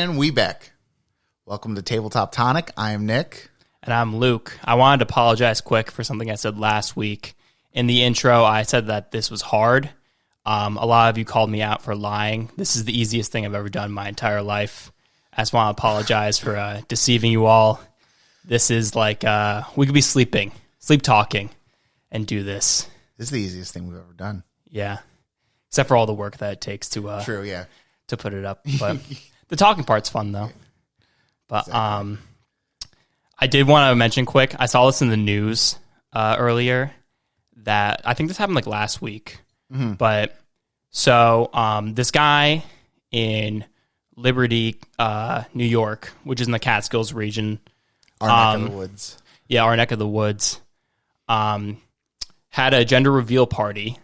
And we back. Welcome to Tabletop Tonic. I am Nick. And I'm Luke. I wanted to apologize quick for something I said last week. In the intro, I said that this was hard. A lot of you called me out for lying. This is the easiest thing I've ever done in my entire life. I just want to apologize for deceiving you all. This is like, we could be sleep talking, and do this. This is the easiest thing we've ever done. Yeah. Except for all the work that it takes to True, yeah. to put it up. But the talking part's fun, though. But Exactly. I did want to mention quick, I saw this in the news earlier, that I think this happened like last week. Mm-hmm. But so this guy in Liberty, New York, which is in the Catskills region. Our neck of the woods. Yeah, our neck of the woods. Had a gender reveal party,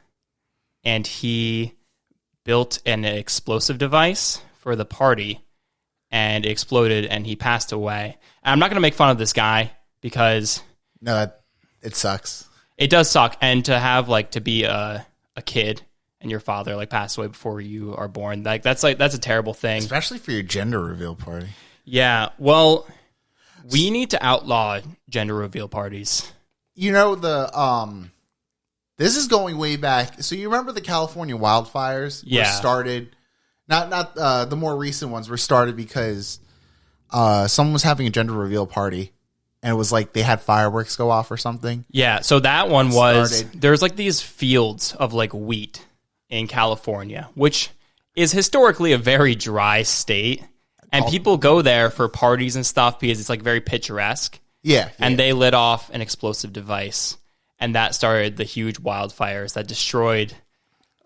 and he built an explosive device for the party, and it exploded, and he passed away. And I'm not going to make fun of this guy, because... No, it sucks. It does suck. And to have, like, to be a kid and your father, like, pass away before you are born, that's a terrible thing. Especially for your gender reveal party. Yeah, well, we need to outlaw gender reveal parties. You know, this is going way back. So you remember the California wildfires? Yeah. Were started, not the more recent ones were started because someone was having a gender reveal party, and it was like they had fireworks go off or something. Yeah, so that one was, there's like these fields of like wheat in California, which is historically a very dry state. And people go there for parties and stuff because it's like very picturesque. Yeah. And they lit off an explosive device. And that started the huge wildfires that destroyed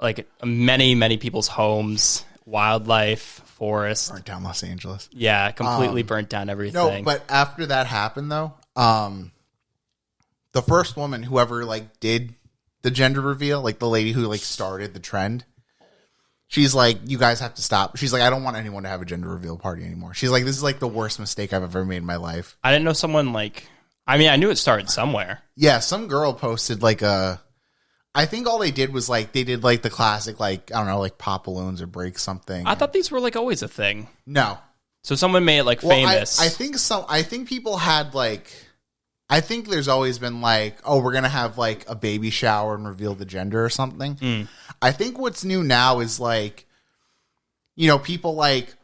like many, many people's homes, wildlife, forests. Burnt down Los Angeles. Yeah, completely burnt down everything. No, but after that happened, though, the first woman, whoever like did the gender reveal, like the lady who like started the trend, she's like, you guys have to stop. She's like, I don't want anyone to have a gender reveal party anymore. She's like, this is like the worst mistake I've ever made in my life. I didn't know someone like, I mean, I knew it started somewhere. Yeah, some girl posted like I think all they did was like, they did like the classic, like, I don't know, like pop balloons or break something. I thought these were like always a thing. No. So someone made it like famous. I think people had like, I think there's always been like, oh, we're going to have like a baby shower and reveal the gender or something. I think what's new now is like, you know, people like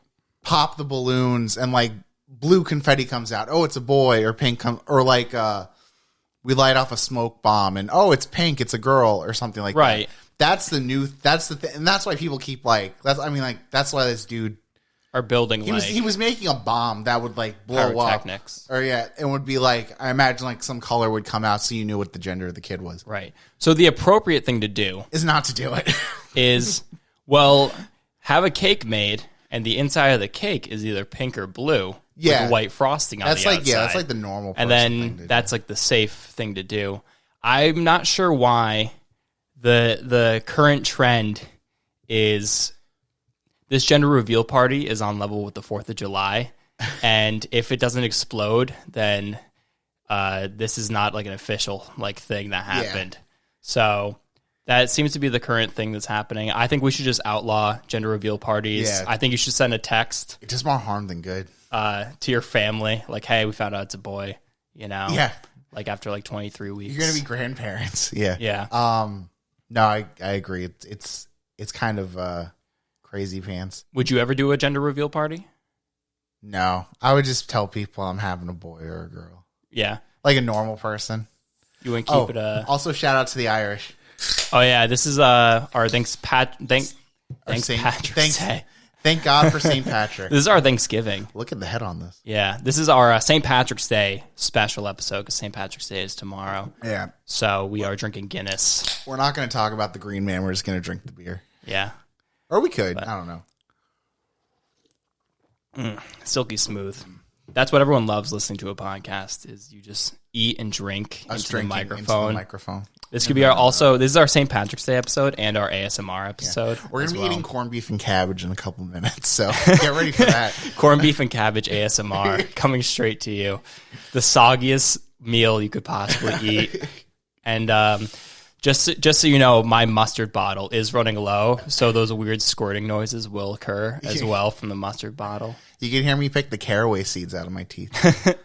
pop the balloons and like blue confetti comes out. Oh, it's a boy, or pink or like we light off a smoke bomb and oh, it's pink, it's a girl or something like right. that. That's the thing. And that's why people keep like, that's why this dude are building he was making a bomb that would like blow up. Or yeah, it would be like, I imagine like some color would come out so you knew what the gender of the kid was. Right. So the appropriate thing to do is not to do it. is, well, have a cake made and the inside of the cake is either pink or blue. Yeah. With white frosting on the outside. Yeah, that's like the normal person and then that's like the safe thing to do. I'm not sure why the current trend is this gender reveal party is on level with the 4th of July. And if it doesn't explode, then this is not like an official like thing that happened. Yeah. So that seems to be the current thing that's happening. I think we should just outlaw gender reveal parties. Yeah. I think you should send a text. It does more harm than good. To your family. Like, hey, we found out it's a boy, you know? Yeah. Like after like 23 weeks. You're going to be grandparents. Yeah. Yeah. No, I agree. It's kind of crazy pants. Would you ever do a gender reveal party? No. I would just tell people I'm having a boy or a girl. Yeah. Like a normal person. You wouldn't keep it Also, shout out to the Irish. Oh, yeah. This is our Patrick's Day. Thank God for St. Patrick. This is our Thanksgiving. Look at the head on this. Yeah. This is our St. Patrick's Day special episode because St. Patrick's Day is tomorrow. Yeah. So we are drinking Guinness. We're not going to talk about the Green Man. We're just going to drink the beer. Yeah. Or we could. I don't know. Silky smooth. That's what everyone loves listening to a podcast is you just eat and drink into the microphone. This could be this is our St. Patrick's Day episode and our ASMR episode. Yeah. We're going to be eating corned beef and cabbage in a couple minutes, so get ready for that. Corned beef and cabbage ASMR coming straight to you. The soggiest meal you could possibly eat. And Just so you know, my mustard bottle is running low, so those weird squirting noises will occur as well from the mustard bottle. You can hear me pick the caraway seeds out of my teeth.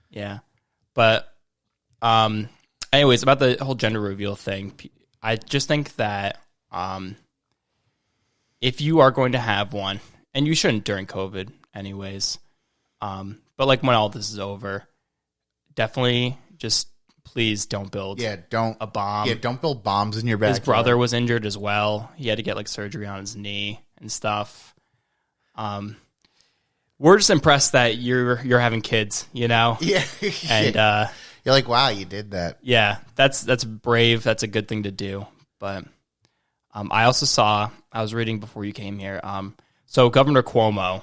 Yeah. But anyways, about the whole gender reveal thing, I just think that if you are going to have one, and you shouldn't during COVID anyways, but like when all this is over, definitely just please don't build a bomb. Yeah, don't build bombs in your backyard. His brother was injured as well. He had to get like surgery on his knee and stuff. We're just impressed that you're having kids, you know? Yeah. And you're like, wow, you did that. Yeah, that's brave. That's a good thing to do. But I also saw, I was reading before you came here. So Governor Cuomo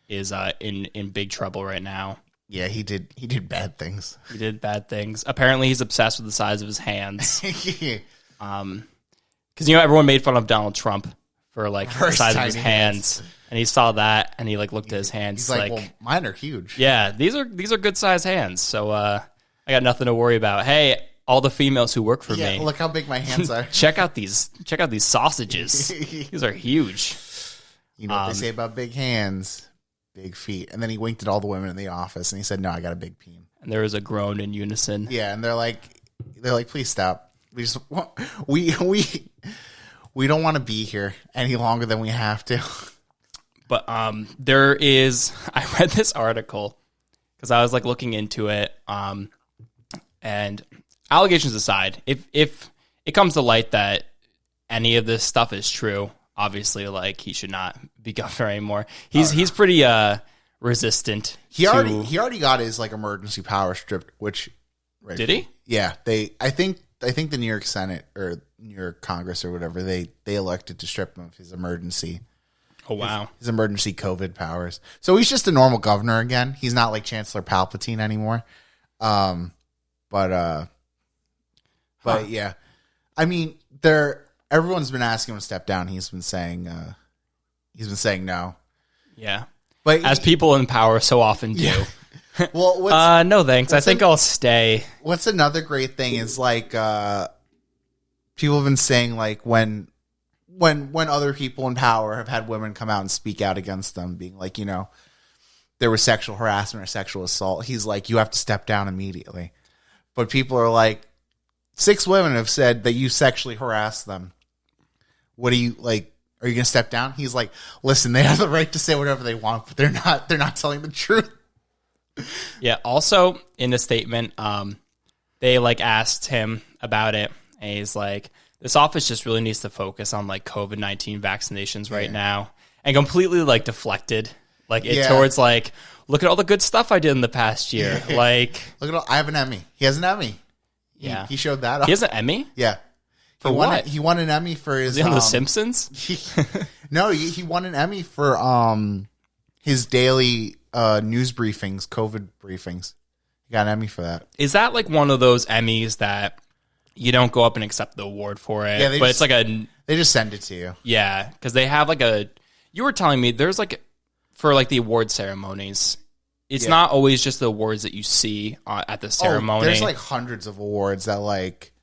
is in big trouble right now. Yeah, he did bad things. He did bad things. Apparently, he's obsessed with the size of his hands. Yeah. Because everyone made fun of Donald Trump for like the size of his hands, and he saw that and he like looked at his hands. He's like, well, mine are huge. Yeah, these are good size hands. So I got nothing to worry about. Hey, all the females who work for me, look how big my hands are. check out these sausages. These are huge. You know what they say about big hands? Big feet. And then he winked at all the women in the office and he said, no, I got a big peen. And there was a groan in unison. Yeah, and they're like, please stop. We don't want to be here any longer than we have to. But I read this article because I was like looking into it. And allegations aside, if it comes to light that any of this stuff is true, obviously, like, he should not be governor anymore. He's pretty resistant. He already got his like emergency power stripped. Which did he? Yeah, I think the New York Senate or New York Congress or whatever they elected to strip him of his emergency. Oh wow, his emergency COVID powers. So he's just a normal governor again. He's not like Chancellor Palpatine anymore. But yeah, I mean everyone's been asking him to step down. He's been saying no. Yeah. But as people in power so often do. Yeah. Well, no thanks. I think I'll stay. What's another great thing is like people have been saying like when other people in power have had women come out and speak out against them, being like, there was sexual harassment or sexual assault. He's like, you have to step down immediately. But people are like, 6 women have said that you sexually harassed them. What do you like? Are you going to step down? He's like, listen, they have the right to say whatever they want, but they're not telling the truth. Yeah. Also, in the statement, they like asked him about it, and he's like, "This office just really needs to focus on like COVID-19 vaccinations right now," and completely like deflected, like it towards like, "Look at all the good stuff I did in the past year." Like, look at I have an Emmy. He has an Emmy. Yeah, he showed that off. He has an Emmy. Yeah. For what? He won an Emmy for his. Was he on The Simpsons? He won an Emmy for his daily news briefings, COVID briefings. He got an Emmy for that. Is that like one of those Emmys that you don't go up and accept the award for it? Yeah, it's like they just send it to you. Yeah, because they have like you were telling me there's like for like the award ceremonies. It's not always just the awards that you see at the ceremony. There's like hundreds of awards that like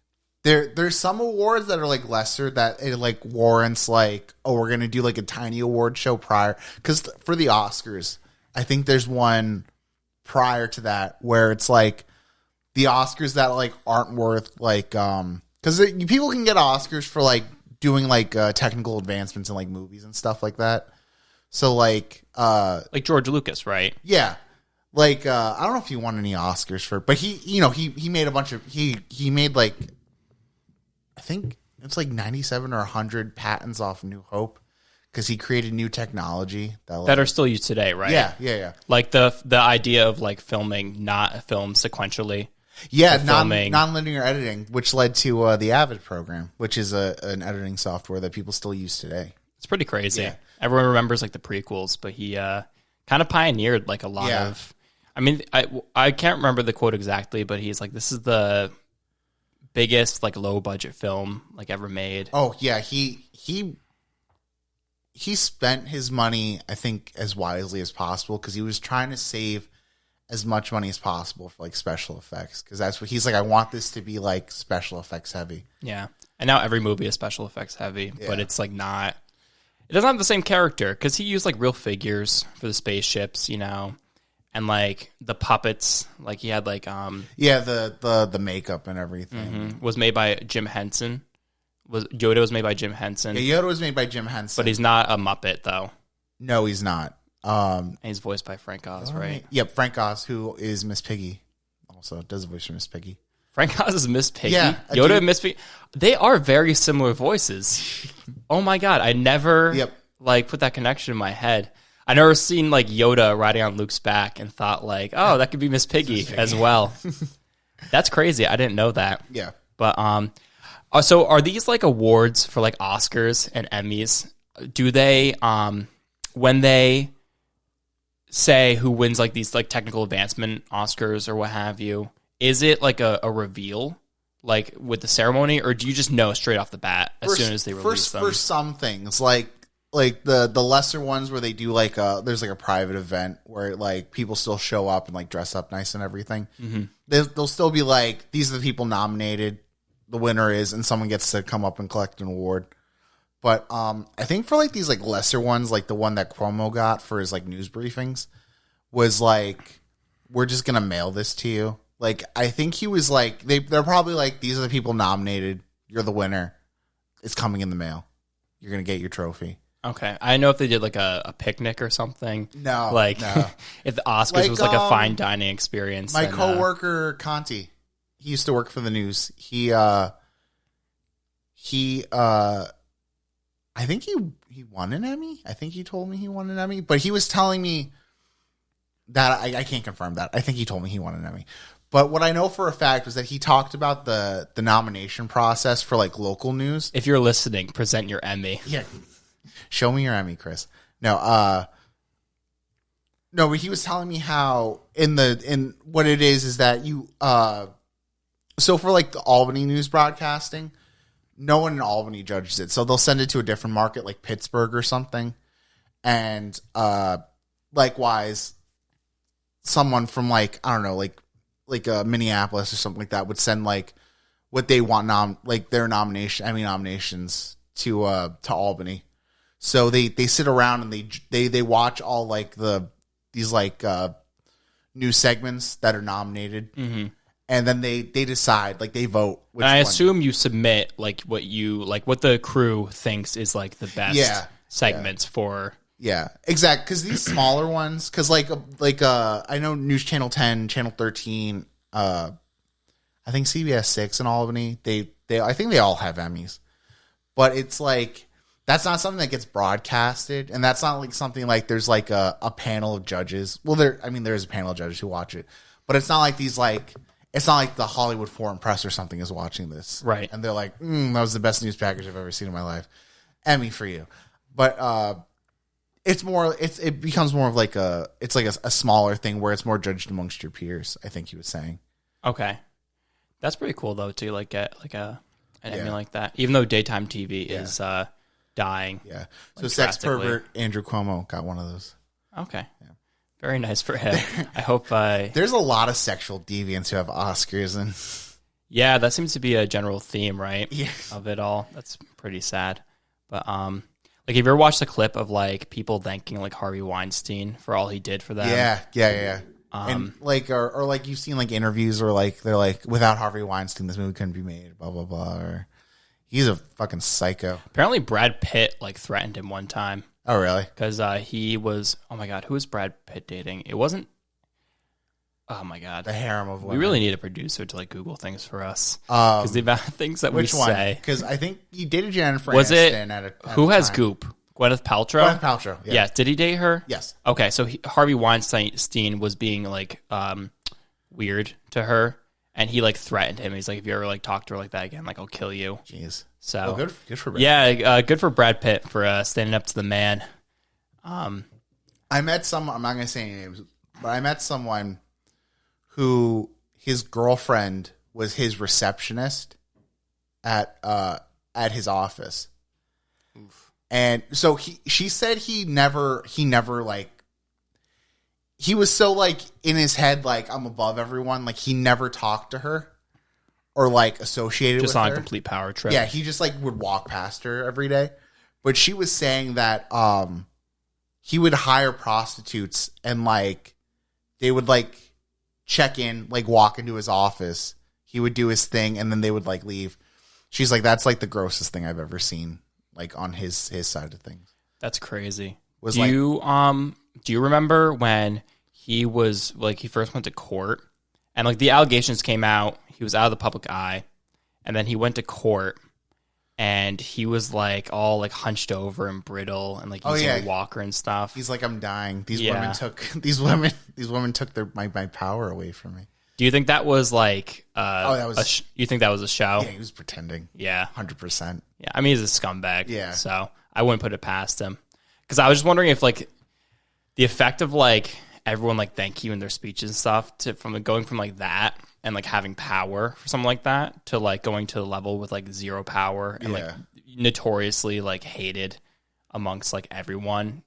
there's some awards that are like lesser that it like warrants like, oh, we're gonna do like a tiny award show prior, because for the Oscars, I think there's one prior to that where it's like the Oscars that like aren't worth like because people can get Oscars for like doing like technical advancements in like movies and stuff like that. So like George Lucas, right? Yeah. Like I don't know if he won any Oscars for, but he made a bunch of he made like I think it's like 97 or 100 patents off New Hope because he created new technology that are still used today, right? Yeah. Like the idea of like filming not a film sequentially. Yeah, non-linear editing, which led to the Avid program, which is an editing software that people still use today. It's pretty crazy. Yeah. Everyone remembers like the prequels, but he kind of pioneered like a lot of. I mean, I can't remember the quote exactly, but he's like, "This is the biggest like low budget film like ever made." Oh yeah, he spent his money, I think, as wisely as possible because he was trying to save as much money as possible for like special effects, because that's what he's like. I want this to be like special effects heavy. Yeah, and now every movie is special effects heavy, Yeah. but it's like not. It doesn't have the same character because he used like real figures for the spaceships, you know, and like the puppets. Like he had like Yeah, the makeup and everything. was made by Jim Henson. Yoda was made by Jim Henson, Yeah, Yoda was made by Jim Henson, but he's not a Muppet though. no, he's not. And he's voiced by Frank Oz, right? Yep, Frank Oz, who is Miss Piggy, also does a voice for Miss Piggy. Frank Oz is Miss Piggy. Yeah, Yoda and Miss Piggy. They are very similar voices. Oh my god, I never Yep. like put that connection in my head. I never seen like Yoda riding on Luke's back and thought like, oh, that could be Miss Piggy as well. That's crazy. I didn't know that. Yeah. But so are these like awards for like Oscars and Emmys? Do they when they say who wins like these like technical advancement Oscars or what have you, is it like a reveal like with the ceremony, or do you just know straight off the bat as soon as they release them? For some things, like the lesser ones where they do like there's like a private event where like people still show up and like dress up nice and everything. Mm-hmm. They'll still be like, these are the people nominated, the winner is, and someone gets to come up and collect an award. But I think for like these like lesser ones, like the one that Cuomo got for his like news briefings, was like, we're just gonna mail this to you. Like, I think he was like, they're probably like, these are the people nominated. You're the winner. It's coming in the mail. You're gonna get your trophy. Okay, I know if they did like a picnic or something. No, like no. if the Oscars was like a fine dining experience. My then, coworker Conti, he used to work for the news. He I think he won an Emmy. I think he told me he won an Emmy, but he was telling me that I can't confirm that. I think he told me he won an Emmy. But what I know for a fact was that he talked about the nomination process for like local news. if you're listening, present your Emmy. Yeah. Show me your Emmy, Chris. No, but he was telling me how in what it is that you so for like the Albany news broadcasting, no one in Albany judges it. So they'll send it to a different market like Pittsburgh or something. And likewise, someone from like, I don't know, like Minneapolis or something like that would send like what they want their nominations to Albany. So they sit around and they watch all like these news segments that are nominated. Mm-hmm. And then they decide, like they vote. And I assume you submit like what the crew thinks is like the best segments for. Yeah, exactly. Because these smaller ones, because like I know News Channel 10, Channel 13, I think CBS 6 in Albany. I think they all have Emmys, but it's like that's not something that gets broadcasted, and that's not like something like there's like a panel of judges. Well, there's a panel of judges who watch it, but it's not like these like. It's not like the Hollywood Foreign Press or something is watching this. Right. And they're like, that was the best news package I've ever seen in my life. Emmy for you. But it becomes more of like a smaller thing where it's more judged amongst your peers, I think he was saying. Okay. That's pretty cool though to like get like an Emmy like that. Even though daytime TV is dying. Yeah. So sex pervert Andrew Cuomo got one of those. Okay. Yeah. Very nice for him. I hope there's a lot of sexual deviants who have Oscars, and yeah, that seems to be a general theme, right? Yeah. Of it all. That's pretty sad. But like, have you ever watched a clip of like people thanking like Harvey Weinstein for all he did for them? Yeah. And like, or like you've seen like interviews where like they're like, without Harvey Weinstein, this movie couldn't be made. Blah blah blah. Or he's a fucking psycho. Apparently, Brad Pitt like threatened him one time. Oh, really? Because he was, oh my God, who was Brad Pitt dating? It wasn't, oh my God. The harem of women. We really need a producer to like Google things for us. Because the amount of things that we say. Because I think he dated Jennifer was Aniston it, at who has time. Goop? Gwyneth Paltrow? Gwyneth Paltrow, yeah. Yes. Did he date her? Yes. Okay, so Harvey Weinstein was being like weird to her. And he like threatened him. He's like, if you ever like talk to her like that again, like I'll kill you. Jeez. So good for Brad. Yeah, good for Brad Pitt for standing up to the man. I met someone, I'm not going to say any names, but I met someone who his girlfriend was his receptionist at his office. Oof. And so she said he never he was so like in his head, like I'm above everyone. Like he never talked to her or like associated Just with on her. a complete power trip. Yeah, he just like would walk past her every day. But she was saying that he would hire prostitutes and like they would like check in, like walk into his office. He would do his thing and then they would like leave. She's like, that's like the grossest thing I've ever seen, like on his side of things. That's crazy. Was do you remember when he was like he first went to court and like the allegations came out, he was out of the public eye, and then he went to court and he was like all like hunched over and brittle and like using a walker and stuff. He's like, I'm dying. These women took my power away from me. Do you think that was like you think that was a show? Yeah, he was pretending. Yeah. 100%. Yeah. I mean, he's a scumbag. Yeah. So I wouldn't put it past him. Because I was just wondering if like the effect of like everyone like thank you in their speeches and stuff going from like that and like having power for something like that to like going to the level with like zero power and like notoriously like hated amongst like everyone.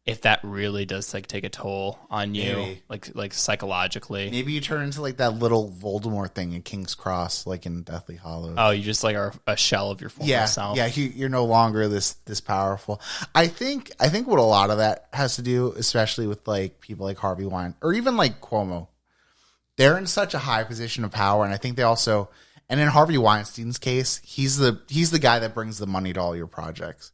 If that really does like take a toll on you, like psychologically. Maybe you turn into like that little Voldemort thing in King's Cross, like in Deathly Hallows. Oh, you just like are a shell of your former self. Yeah, you're no longer this powerful. I think what a lot of that has to do, especially with like people like Harvey Weinstein or even like Cuomo, they're in such a high position of power, and I think they also, and in Harvey Weinstein's case, he's the guy that brings the money to all your projects.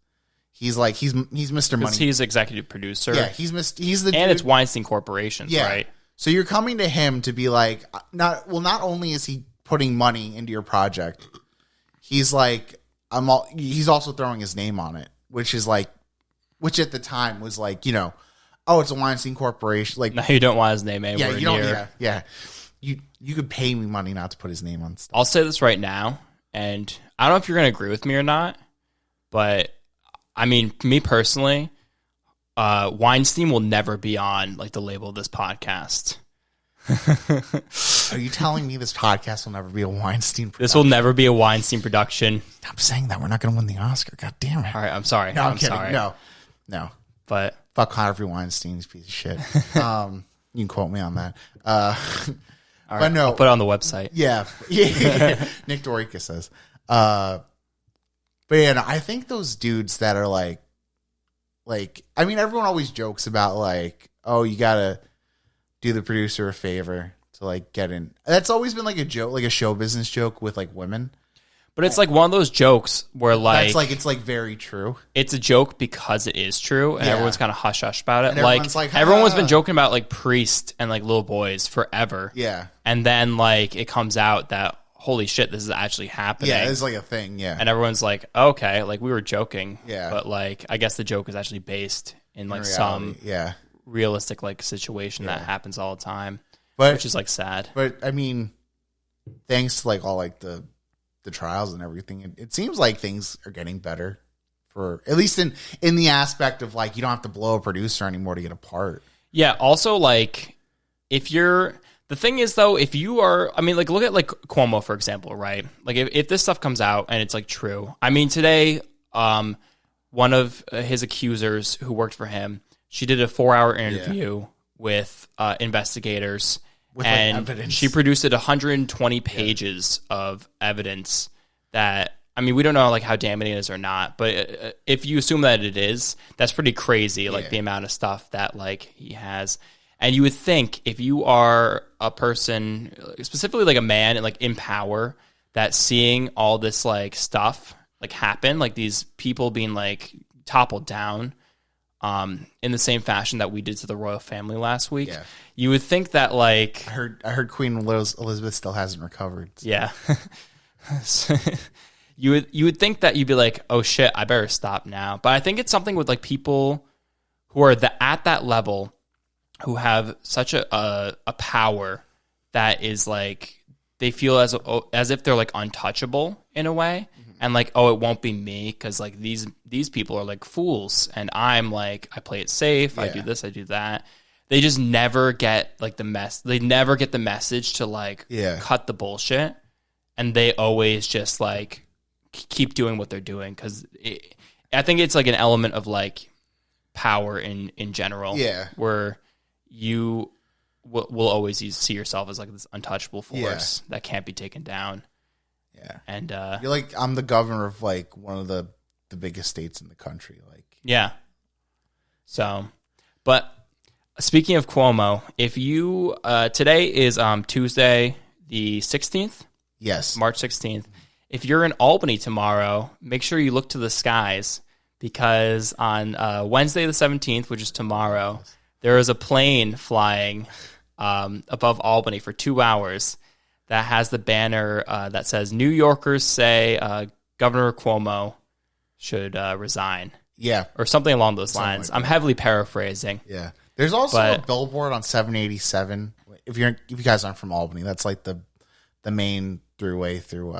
He's like he's Mr. Money. He's executive producer. Yeah, he's the and it's Weinstein Corporations, right? So you're coming to him to be like, not only is he putting money into your project, he's like he's also throwing his name on it, which at the time was like, you know, oh, it's a Weinstein Corporation. Like, no, you don't want his name anywhere near. Yeah. You could pay me money not to put his name on stuff. I'll say this right now, and I don't know if you're going to agree with me or not, but I mean, me personally, Weinstein will never be on like the label of this podcast. Are you telling me this podcast will never be a Weinstein production? This will never be a Weinstein production. Stop saying that. We're not going to win the Oscar. God damn it. All right, I'm sorry. No, I'm kidding. Sorry. No. But fuck Harvey Weinstein, he's a piece of shit. You can quote me on that. All right, but no. I'll put it on the website. Yeah. Nick Dorica says. But yeah, no, I think those dudes that are like, I mean, everyone always jokes about like, oh, you gotta do the producer a favor to like get in. That's always been like a joke, like a show business joke with like women. But it's like one of those jokes where like that's like it's like very true. It's a joke because it is true, and everyone's kind of hush hush about it. And like everyone's been joking about like Priest and like little boys forever. Yeah, and then like it comes out that holy shit, this is actually happening. Yeah, it's like a thing. Yeah, and everyone's like, okay, like we were joking. Yeah, but like I guess the joke is actually based in like some realistic like situation that happens all the time, which is like sad. But I mean, thanks to like all like the trials and everything, it seems like things are getting better for at least in the aspect of like you don't have to blow a producer anymore to get a part. Yeah. Also, like the thing is though, if you are, I mean, like look at like Cuomo for example, right? Like if this stuff comes out and it's like true, I mean today, one of his accusers who worked for him, she did a 4-hour interview with investigators. With and like she produced 120 pages of evidence that, I mean, we don't know like how damning it is or not, but if you assume that it is, that's pretty crazy, like the amount of stuff that like he has. And you would think if you are a person, specifically like a man and like in power, that seeing all this like stuff like happen, like these people being like toppled down, in the same fashion that we did to the royal family last week, you would think that like I heard Queen Elizabeth still hasn't recovered. Yeah, you would think that you'd be like, oh shit, I better stop now. But I think it's something with like people who are at that level, who have such a power that is like they feel as if they're like untouchable in a way. And like, oh, it won't be me because like these people are like fools, and I'm like I play it safe. I do this, I do that. They just never get like They never get the message to like cut the bullshit, and they always just like keep doing what they're doing because I think it's like an element of like power in general. Yeah, where you will always see yourself as like this untouchable force that can't be taken down. Yeah. And you're like, I'm the governor of like one of the biggest states in the country. Like, yeah. So, but speaking of Cuomo, if you today is Tuesday the 16th, yes, March 16th. If you're in Albany tomorrow, make sure you look to the skies, because on Wednesday the 17th, which is tomorrow, there is a plane flying above Albany for 2 hours that has the banner that says New Yorkers say Governor Cuomo should resign. Yeah. Or something along those lines. Like I'm heavily paraphrasing. Yeah. There's also a billboard on 787. If you guys aren't from Albany, that's like the main throughway through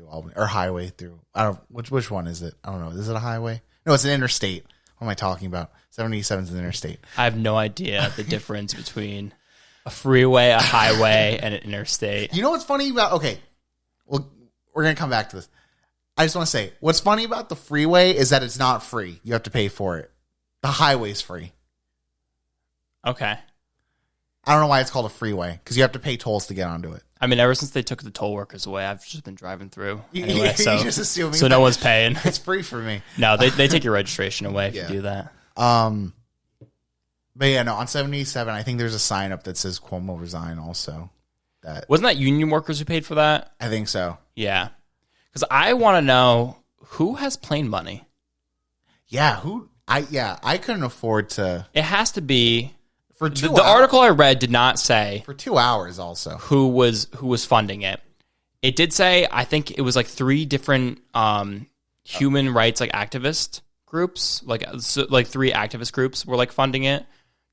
Albany, or highway through. I don't which one is it? I don't know. Is it a highway? No, it's an interstate. What am I talking about? 787 is an interstate. I have no idea the difference between a freeway, a highway, and an interstate. You know what's funny about? Okay, well, we're gonna come back to this. I just want to say, what's funny about the freeway is that it's not free. You have to pay for it. The highway's free. Okay. I don't know why it's called a freeway, because you have to pay tolls to get onto it. I mean, ever since they took the toll workers away, I've just been driving through. Anyway, You're just assuming so no one's paying. It's free for me. No, they take your registration away if you do that. But yeah, no, on 787, I think there's a sign up that says Cuomo resign also. Wasn't that union workers who paid for that? I think so. Yeah. Because I want to know who has plane money. Yeah, I couldn't afford to. It has to be for 2 hours. The article I read did not say for 2 hours also who was funding it. It did say, I think it was like 3 different human rights like activist groups, like 3 activist groups were like funding it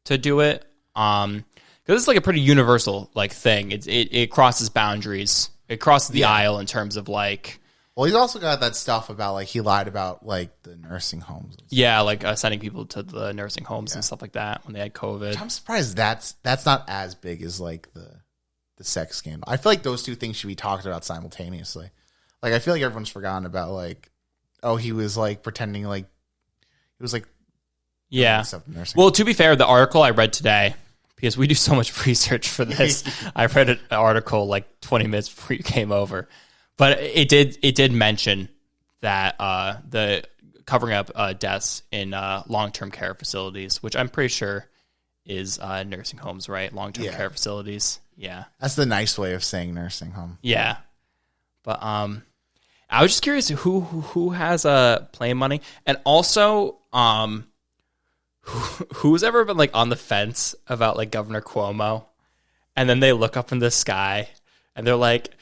to do it. Because it's like a pretty universal like thing. It crosses boundaries. It crosses the aisle in terms of like. Well, he's also got that stuff about like he lied about like the nursing homes. Yeah, like sending people to the nursing homes and stuff like that when they had COVID. I'm surprised that's not as big as like the sex scandal. I feel like those 2 things should be talked about simultaneously. Like I feel like everyone's forgotten about like, oh, he was like pretending like he was like Well, to be fair, the article I read today, because we do so much research for this, I read an article like 20 minutes before you came over. But it did mention that the covering up deaths in long-term care facilities, which I'm pretty sure is nursing homes, right? Long-term care facilities. Yeah. That's the nice way of saying nursing home. Yeah. But I was just curious who has plane money, and also who's ever been like on the fence about like Governor Cuomo, and then they look up in the sky and they're like,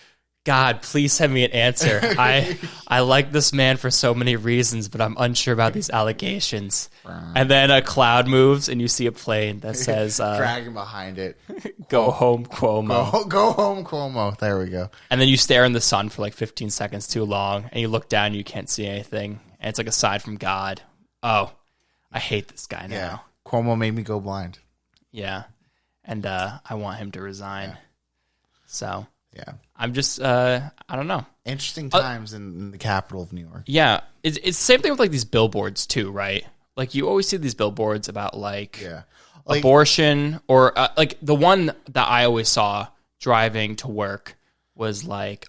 God, please send me an answer. I like this man for so many reasons, but I'm unsure about these allegations. And then a cloud moves, and you see a plane that says, dragging behind it, "Go home, Cuomo." Go home, Cuomo. There we go. And then you stare in the sun for like 15 seconds too long, and you look down, and you can't see anything, and it's like a sign from God. Oh, I hate this guy now. Yeah, Cuomo made me go blind. Yeah, and I want him to resign. Yeah. So. Yeah, I'm just, I don't know. Interesting times in the capital of New York. Yeah, it's the same thing with like these billboards too, right? Like you always see these billboards about like abortion, or like the one that I always saw driving to work was like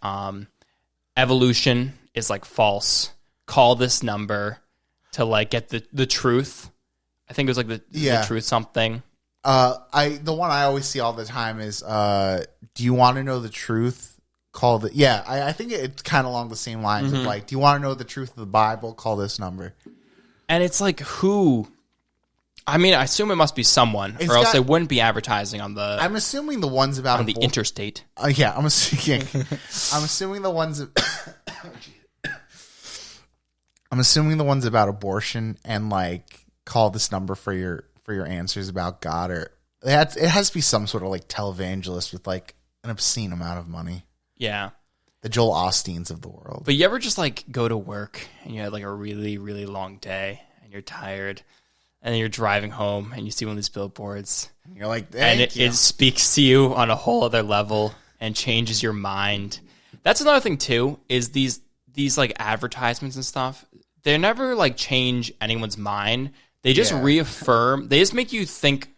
evolution is like false. Call this number to like get the truth. I think it was like the truth something. The one I always see all the time is do you want to know the truth? Call the I think it's kind of along the same lines of like, do you want to know the truth of the Bible? Call this number. And it's like, who? I mean, I assume it must be someone, or else they wouldn't be advertising on the. I'm assuming the ones about on the interstate. Yeah, I'm assuming. I'm assuming the ones. I'm assuming the ones about abortion and like call this number for your answers about God, or it has to be some sort of like televangelist with like an obscene amount of money. Yeah. The Joel Osteens of the world. But you ever just like go to work and you had like a really, really long day and you're tired, and then you're driving home and you see one of these billboards and you're like, and it speaks to you on a whole other level and changes your mind. That's another thing too, is these like advertisements and stuff, they never like change anyone's mind. They just reaffirm, they just make you think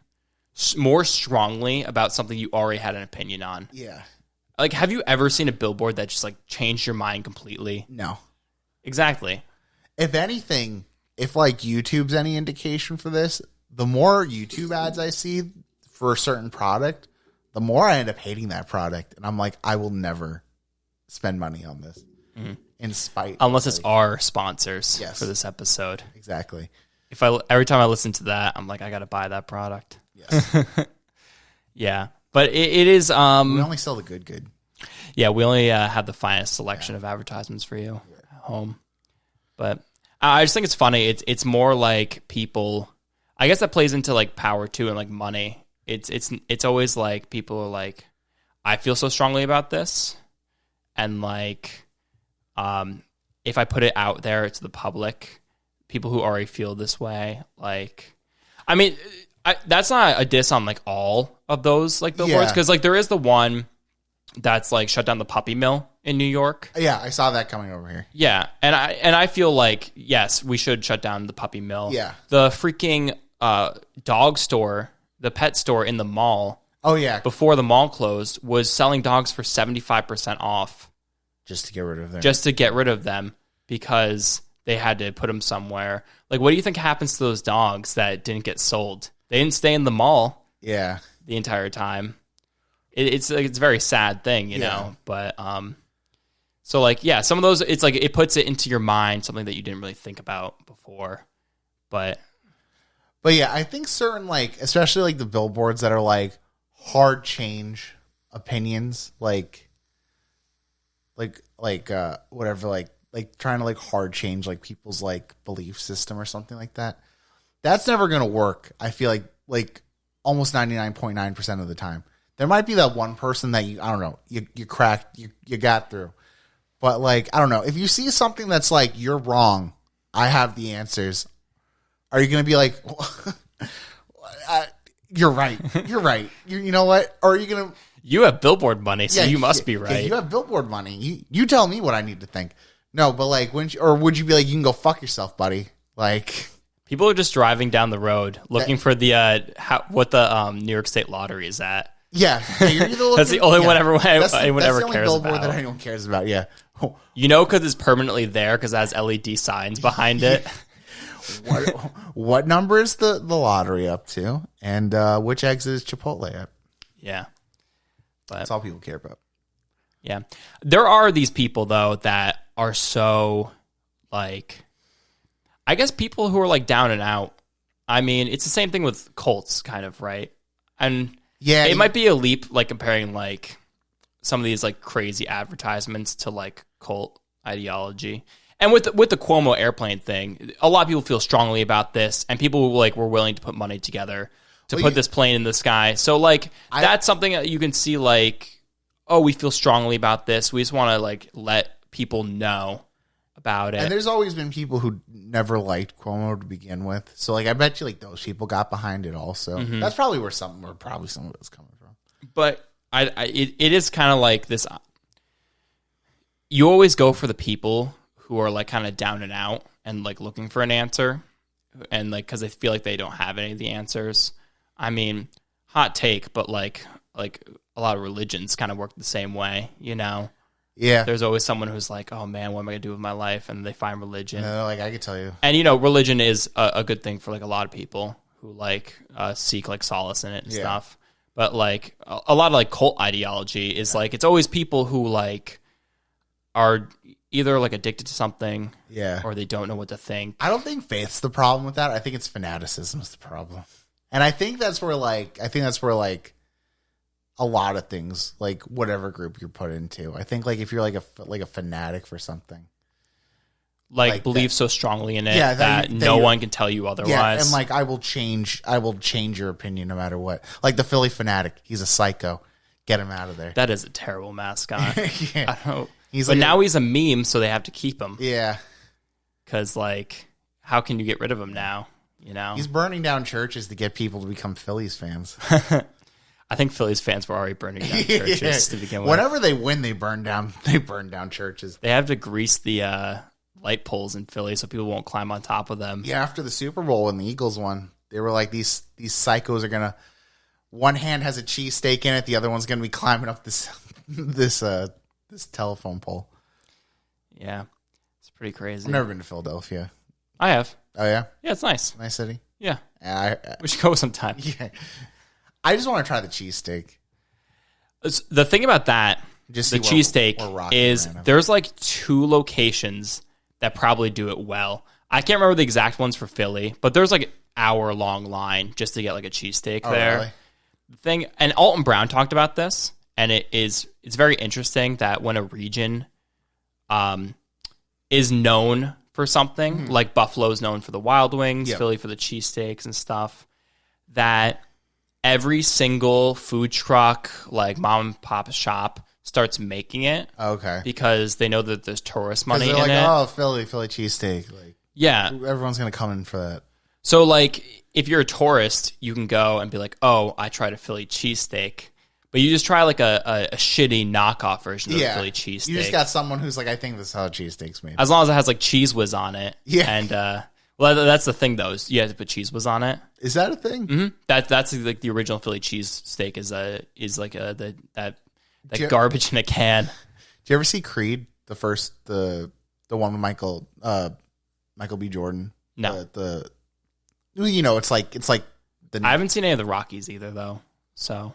more strongly about something you already had an opinion on. Yeah. Like, have you ever seen a billboard that just like changed your mind completely? No. Exactly. If anything, if like YouTube's any indication for this, the more YouTube ads I see for a certain product, the more I end up hating that product. And I'm like, I will never spend money on this in spite. Unless it's our sponsors Yes. for this episode. Exactly. Every time I listen to that, I'm like, I got to buy that product. Yes. Yeah. But it is, We only sell the good. yeah, we only have the finest selection of advertisements for you at home. But I just think it's funny. It's more like people, I guess that plays into like power too and like money. It's always like people are like, I feel so strongly about this. And like, if I put it out there to the public, people who already feel this way, like, I mean, that's not a diss on like all of those like billboards, Yeah. because like there is the one that's like shut down the puppy mill in New York. Yeah, I saw that coming over here. Yeah, and I feel like yes, we should shut down the puppy mill. Yeah. The freaking dog store, the pet store in the mall Oh yeah, before the mall closed was selling dogs for 75% off just to get rid of them. just to get rid of them because they had to put them somewhere. Like, what do you think happens to those dogs that didn't get sold? They didn't stay in the mall Yeah. the entire time. It's a very sad thing, you Yeah. know. But so like yeah, some of those it's like it puts it into your mind something that you didn't really think about before. But yeah, I think certain like, especially like the billboards that are like hard change opinions, like whatever, like trying to like hard change like people's like belief system or something like that. That's never gonna work. I feel like almost 99.9% of the time. There might be that one person that I don't know, you cracked, you got through. But like, I don't know, if you see something that's like, you're wrong, I have the answers, are you going to be like, you're right. You're right. You know what? Or are you going to... you have billboard money, so you must be Yeah, right. you have billboard money. You tell me what I need to think. No, but like, would you be like, you can go fuck yourself, buddy? Like... People are just driving down the road looking for the what the New York State Lottery is at. Yeah. You're either looking, That's the only one that's anyone the ever only cares billboard about. that anyone cares about, yeah. You know, because it's permanently there because it has LED signs behind it. What number is the lottery up to? And which exit is Chipotle at? Yeah. But That's all people care about. yeah. There are these people, though, that are so, like, I guess people who are, like, down and out. I mean, it's the same thing with cults, kind of, right? And Yeah, it might be a leap, like, comparing, like, some of these, like, crazy advertisements to, like, cult ideology. And with the Cuomo airplane thing, a lot of people feel strongly about this, and people, like, were willing to put money together to put this plane in the sky. So, like, that's something that you can see, like, oh, we feel strongly about this. We just want to, like, let people know about it. And there's always been people who never liked Cuomo to begin with. So, like, I bet you, like, those people got behind it also. Mm-hmm. That's probably where some of it was coming from. But it is kind of like this. You always go for the people who are, like, kind of down and out and, like, looking for an answer. And, like, because they feel like they don't have any of the answers. I mean, hot take, but, like a lot of religions kind of work the same way, you know? Yeah. There's always someone who's like, oh, man, what am I going to do with my life? And they find religion. Like, I could tell you. And, you know, religion is a good thing for, like, a lot of people who, like, seek, like, solace in it and stuff. But, like, a lot of, like, cult ideology is, like, it's always people who, like, are either, like, addicted to something or they don't know what to think. I don't think faith's the problem with that. I think it's fanaticism is the problem. And I think that's where, like, a lot of things, like, whatever group you're put into. I think, like, if you're, like a fanatic for something. Like believe so strongly in it that that no one can tell you otherwise. Yeah, and, like, I will change your opinion no matter what. Like, the Philly fanatic, he's a psycho. Get him out of there. That is a terrible mascot. Yeah. I don't, He's but like now he's a meme, so they have to keep him. Yeah. Because, like, how can you get rid of him now? You know? He's burning down churches to get people to become Phillies fans. I think Phillies fans were already burning down churches to begin with. Whenever they win, they burn down churches. They have to grease the light poles in Philly so people won't climb on top of them. Yeah, after the Super Bowl when the Eagles won, they were like, these psychos are gonna one hand has a cheesesteak in it, the other one's gonna be climbing up this this telephone pole. Yeah, it's pretty crazy. I've never been to Philadelphia. I have. Oh yeah, Yeah, it's nice. nice city. Yeah, Yeah, we should go sometime. yeah. I just want to try the cheesesteak. The thing about that, Just the see where cheesesteak rocking is random. there's like 2 locations that probably do it well. I can't remember the exact ones for Philly, but there's like an hour-long line just to get like a cheesesteak there. Really? The thing, and Alton Brown talked about this, and it's very interesting that when a region is known for something, like Buffalo's known for the Wild Wings, Yep. Philly for the cheesesteaks and stuff, that every single food truck, like mom and pop shop, starts making it Okay. because they know that there's tourist 'Cause money they're in like, it. oh, Philly cheesesteak. Like Yeah. everyone's gonna come in for that. So, like, if you're a tourist, you can go and be like, oh, I tried a Philly cheesesteak. But you just try, like, a shitty knockoff version of Yeah. Philly cheesesteak. You just got someone who's like, I think this is how cheesesteak's made. As long as it has, like, Cheese Whiz on it. Yeah. And, well, that's the thing, though. Is you have to put Cheese Whiz on it. Is that a thing? Mm-hmm. That's like the original Philly cheesesteak is like that you- garbage in a can. Did you ever see Creed? The first, the one with Michael B. Jordan. No. It's like the. I haven't seen any of the Rockies either, though. So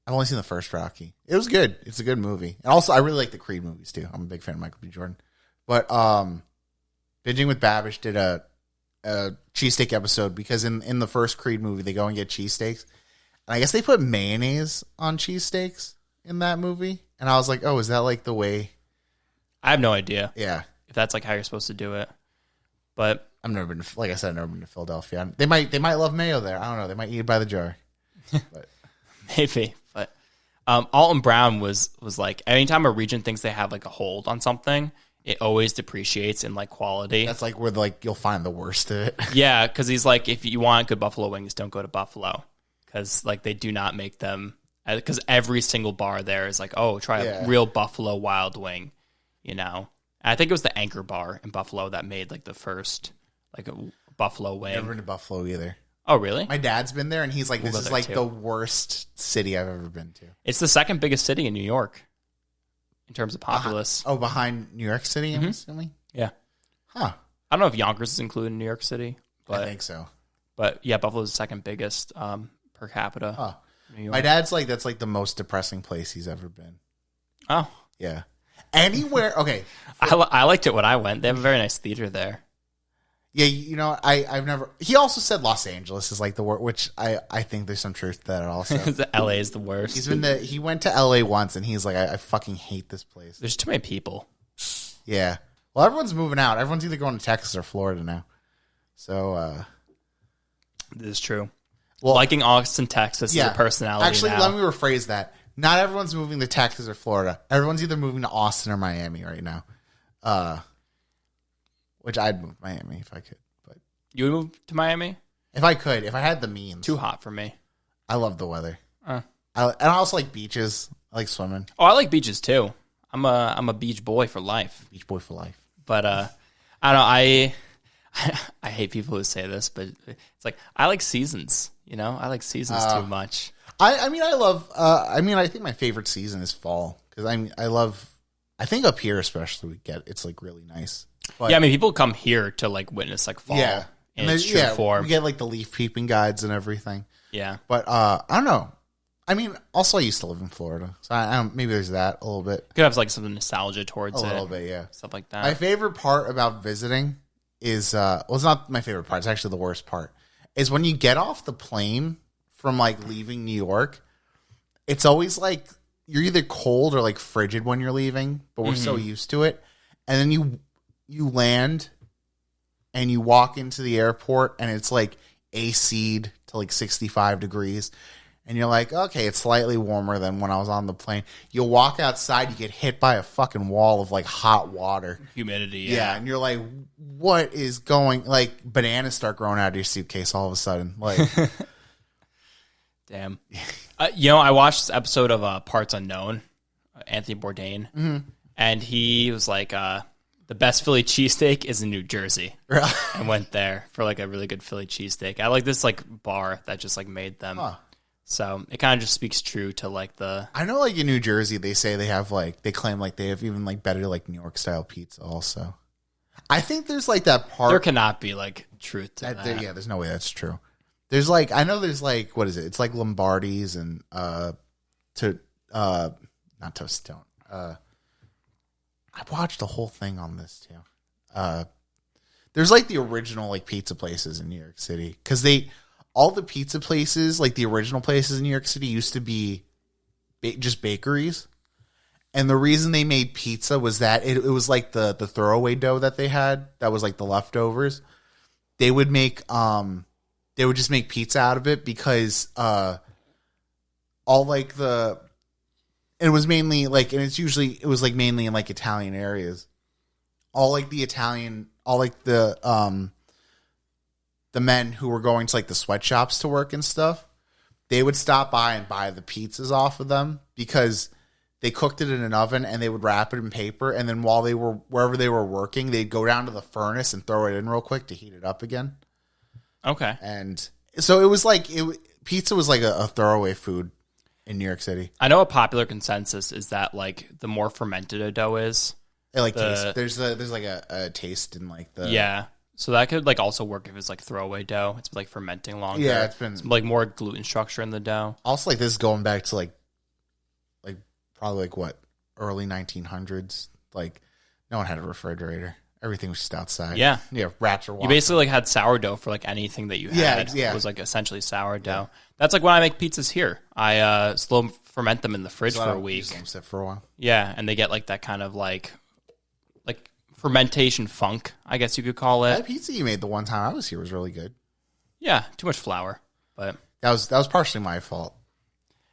I've only seen the first Rocky. It was good. It's a good movie. And also, I really like the Creed movies, too. I'm a big fan of Michael B. Jordan. But Binging with Babish did a cheesesteak episode because in the first Creed movie, they go and get cheesesteaks. And I guess they put mayonnaise on cheesesteaks in that movie. And I was like, oh, is that like the way? I have no idea Yeah. if that's like how you're supposed to do it. But I've never been, like I said, I've never been to Philadelphia. They might love mayo there. I don't know. They might eat it by the jar. But maybe. But Alton Brown was like, anytime a region thinks they have like a hold on something, it always depreciates in like quality. that's like where you'll find the worst of it. Yeah, because he's like, if you want good buffalo wings, don't go to Buffalo, because like they do not make them. Because every single bar there is like, oh, try a real Buffalo Wild Wing, And I think it was the Anchor Bar in Buffalo that made like the first like a buffalo wing. Never been to Buffalo either. Oh, really? My dad's been there, and he's like, We'll "This go is there, like too. the worst city I've ever been to." It's the second biggest city in New York in terms of populace. Oh, behind New York City, I'm assuming. Yeah. Huh? I don't know if Yonkers is included in New York City, I but think so. yeah, Buffalo's the second biggest per capita. Huh. in New York. My dad's like, that's like the most depressing place he's ever been. Oh, Yeah. Anywhere. Okay. I liked it when I went. They have a very nice theater there. Yeah, I've never. He also said Los Angeles is like the worst, which I think there's some truth to that also. LA is the worst. He went to LA once, and he's like, I fucking hate this place. There's too many people. Yeah. Well, everyone's moving out. Everyone's either going to Texas or Florida now. So, This is true. well, Liking Austin, Texas is a personality Actually, now. let me rephrase that. Not everyone's moving to Texas or Florida. Everyone's either moving to Austin or Miami right now. Which I'd move to Miami if I could. But You would move to Miami? if I could, if I had the means. Too hot for me. I love the weather. Uh. And I also like beaches. I like swimming. Oh, I like beaches too. I'm a beach boy for life. Beach boy for life. But I don't know. I hate people who say this, but it's like I like seasons. I like seasons too much. I mean, I love. I think my favorite season is fall because I think up here especially it's like really nice. But, Yeah, I mean, people come here to like witness like fall yeah, in and its true form. we get like the leaf peeping guides and everything. Yeah, But I don't know. I mean, also I used to live in Florida, so I don't, maybe there's that a little bit. could have like some nostalgia towards A it, little bit, yeah. stuff like that. My favorite part about visiting is it's not my favorite part. It's actually the worst part. Is when you get off the plane from like leaving New York. It's always like you're either cold or like frigid when you're leaving, but we're so used to it. And then you land and you walk into the airport and it's like AC'd to like 65 degrees. And you're like, okay, it's slightly warmer than when I was on the plane. You'll walk outside, you get hit by a fucking wall of like hot water. Humidity. Yeah, and you're like, what is going? Like bananas start growing out of your suitcase all of a sudden. Like, Damn. I watched this episode of Parts Unknown, Anthony Bourdain, and he was like, the best Philly cheesesteak is in New Jersey. really? I went there for like a really good Philly cheesesteak. I like this like bar that just like made them. Huh. So it kind of just speaks true to like the. I know, like in New Jersey, they say they have like they claim like they have even like better like New York style pizza. Also, I think there's like that part. There cannot be like truth to that. Yeah, there's no way that's true. There's like I know there's like what is it? It's like Lombardi's and not Toastone. I watched the whole thing on this too. There's like the original like pizza places in New York City because all the pizza places, like the original places in New York City, used to be just bakeries. And the reason they made pizza was that it was like the throwaway dough that they had that was like the leftovers. They would just make pizza out of it because all like it was mainly like, and it was like mainly in like Italian areas. All like the men who were going to like the sweatshops to work and stuff, they would stop by and buy the pizzas off of them because they cooked it in an oven and they would wrap it in paper. And then while wherever they were working, they'd go down to the furnace and throw it in real quick to heat it up again. Okay. And so it was like, pizza was like a throwaway food in New York City. I know a popular consensus is that like the more fermented a dough is, it like taste. There's like a taste in like the yeah. So that could like also work if it's like throwaway dough. It's like fermenting longer. Yeah, it's been like more gluten structure in the dough. Also, like this is going back to like probably like what early 1900s. Like no one had a refrigerator. Everything was just outside. Yeah, rats were walking. You basically like had sourdough for like anything that you had. Yeah. It was like essentially sourdough. Yeah. That's like when I make pizzas here. I slow ferment them in the fridge for a week. Let them sit for a while. Yeah, and they get like that kind of like fermentation funk, I guess you could call it. That pizza you made the one time I was here was really good. Yeah, too much flour, but that was partially my fault.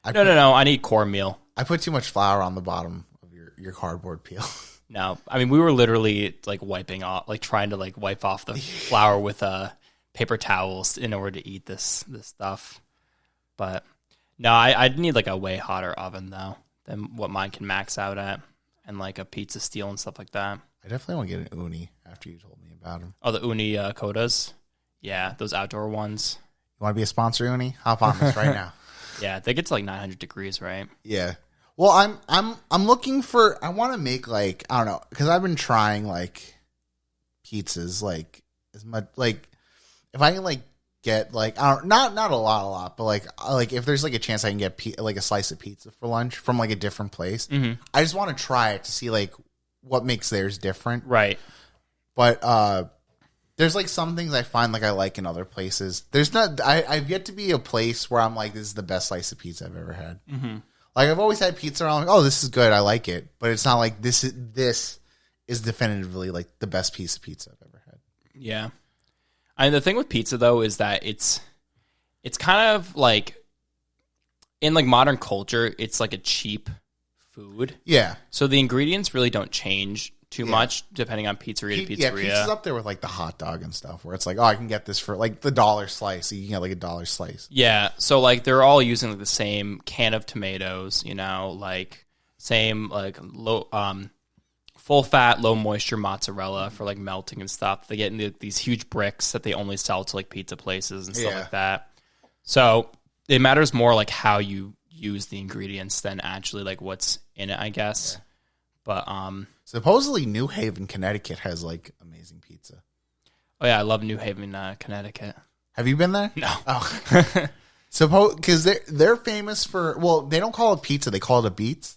No. I need cornmeal. I put too much flour on the bottom of your cardboard peel. No, I mean we were literally like wiping off, like trying to like wipe off the flour with paper towels in order to eat this stuff. But no, I'd need like a way hotter oven though than what mine can max out at, and like a pizza steel and stuff like that. I definitely want to get an uni after you told me about them. Oh, the uni Kodas? Yeah, those outdoor ones. You want to be a sponsor, Uni? Hop on this right now. Yeah, they get to like 900 degrees, right? Yeah. Well, I'm looking for. I want to make like I don't know because I've been trying like pizzas like as much like if I can like get like I don't not a lot, but like if there's like a chance I can get like a slice of pizza for lunch from like a different place, I just want to try it to see like what makes theirs different, right? But there's like some things I find like I like in other places. There's not I've yet to be a place where I'm like this is the best slice of pizza I've ever had. Mm-hmm. Like I've always had pizza and I'm like, oh, this is good, I like it, but it's not like this is definitively like the best piece of pizza I've ever had. Yeah. And the thing with pizza though is that it's kind of like in like modern culture, it's like a cheap food. Yeah. So the ingredients really don't change too much depending on pizzeria to pizzeria. Yeah, pizza's up there with like the hot dog and stuff where it's like, oh, I can get this for like the $1 slice. So you can get like $1 slice. Yeah. So like they're all using like the same can of tomatoes, you know, like same like low full fat, low moisture mozzarella for like melting and stuff. They get into these huge bricks that they only sell to like pizza places and stuff like that. So it matters more like how you use the ingredients than actually like what's in it, I guess. Yeah. But supposedly New Haven, Connecticut has like amazing pizza. Oh yeah, I love New Haven, Connecticut. Have you been there? No. Oh. Because they're famous for, well, they don't call it pizza, they call it a Beats.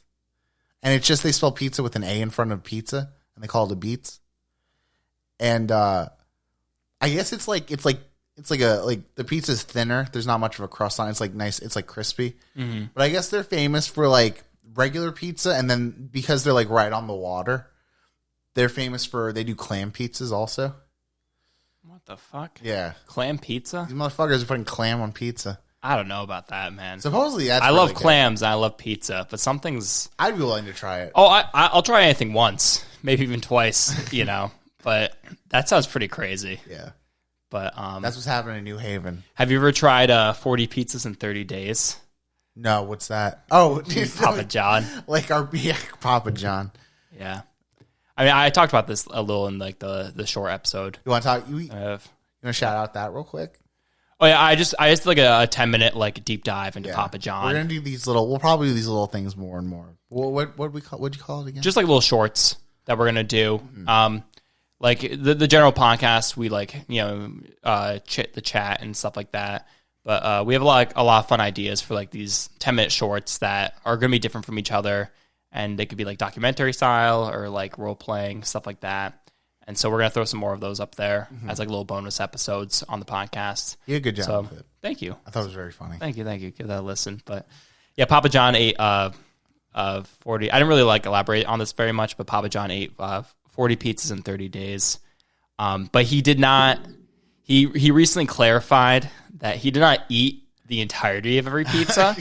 And it's just they spell pizza with an A in front of pizza, and they call it a Beats. And I guess it's like the pizza's thinner. There's not much of a crust on it. It's like nice. It's like crispy. Mm-hmm. But I guess they're famous for like regular pizza, and then because they're like right on the water, they're famous for they do clam pizzas also. What the fuck? Yeah, clam pizza. These motherfuckers are putting clam on pizza. I don't know about that, man. Supposedly, that's I love clams and I love pizza, but some things I'd be willing to try it. Oh, I'll try anything once, maybe even twice, you know. But that sounds pretty crazy. Yeah. But that's what's happening in New Haven. Have you ever tried 40 pizzas in 30 days? No, what's that? Oh, Papa John. Like our Papa John. Yeah. I mean, I talked about this a little in like the short episode. You want to talk? You want to shout out that real quick? Oh yeah, I just did like a 10-minute like deep dive into Papa John. We're gonna do these little. We'll probably do these little things more and more. What'd you call it again? Just like little shorts that we're gonna do. Like the general podcast, we like chit the chat and stuff like that. But we have a lot of fun ideas for like these 10-minute shorts that are gonna be different from each other, and they could be like documentary style or like role playing stuff like that. And so we're going to throw some more of those up there as like little bonus episodes on the podcast. You did a good job with it. Thank you. I thought it was very funny. Thank you. Give that a listen. But yeah, Papa John ate 40. I didn't really like elaborate on this very much, but Papa John ate 40 pizzas in 30 days. But he did not. He recently clarified that he did not eat the entirety of every pizza.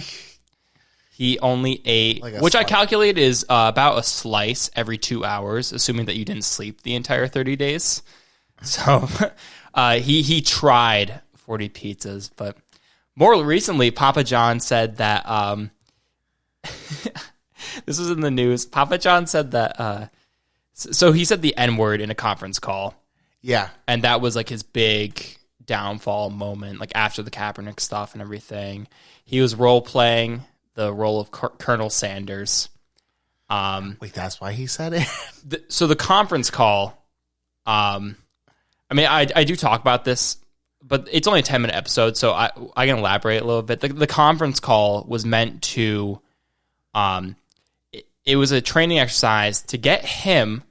He only ate, like which I calculate is about a slice every 2 hours, assuming that you didn't sleep the entire 30 days. So he tried 40 pizzas, but more recently, Papa John said that this was in the news. Papa John said that so he said the N-word in a conference call. Yeah, and that was like his big downfall moment, like after the Kaepernick stuff and everything. He was role playing the role of Colonel Sanders. Wait, that's why he said it? So the conference call, I mean, I do talk about this, but it's only a 10-minute episode, so I can elaborate a little bit. The conference call was meant to, it was a training exercise to get him,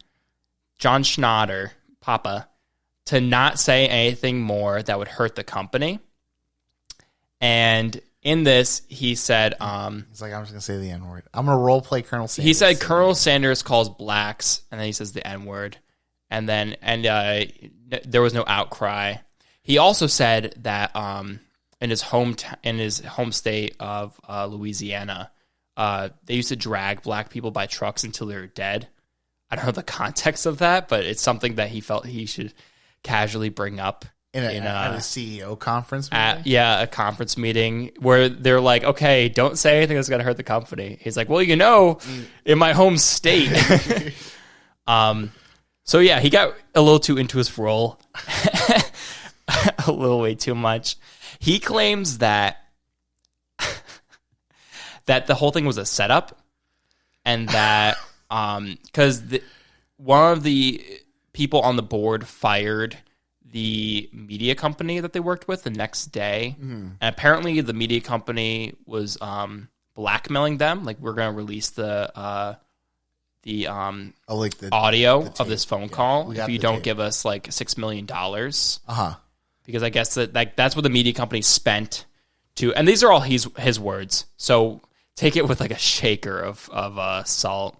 John Schnatter, Papa, to not say anything more that would hurt the company. And in this, he said, he's like, I'm just going to say the N-word. I'm going to role play Colonel Sanders. He said Colonel Sanders calls blacks, and then he says the N-word. And then, there was no outcry. He also said that, in his home state of, Louisiana, they used to drag black people by trucks until they were dead. I don't know the context of that, but it's something that he felt he should casually bring up. At a CEO conference meeting? A conference meeting where they're like, okay, don't say anything that's going to hurt the company. He's like, well, in my home state. So yeah, he got a little too into his role. A little way too much. He claims that the whole thing was a setup, and that because one of the people on the board fired the media company that they worked with the next day. And apparently the media company was blackmailing them. Like, we're going to release the audio of this phone call if you don't give us like $6 million. Because I guess that's what the media company spent to, and these are all his words. So take it with like a shaker of salt.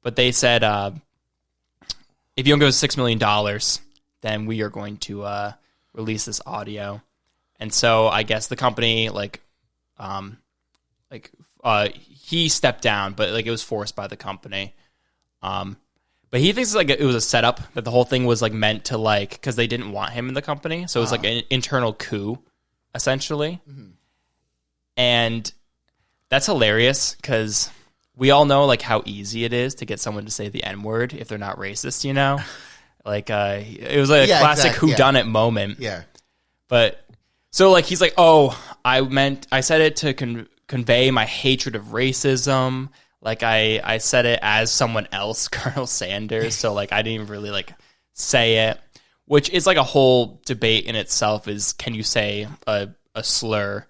But they said, if you don't give us $6 million, then we are going to release this audio. And so I guess the company he stepped down, but like it was forced by the company. But he thinks like it was a setup, that the whole thing was like meant to like, because they didn't want him in the company. So it was like an internal coup, essentially. And that's hilarious because we all know like how easy it is to get someone to say the N-word if they're not racist, Like, it was like a classic whodunit moment. Yeah. But, so, like, he's like, oh, I said it to convey my hatred of racism. Like, I said it as someone else, Colonel Sanders. So, like, I didn't even really, like, say it. Which is, like, a whole debate in itself is, can you say a slur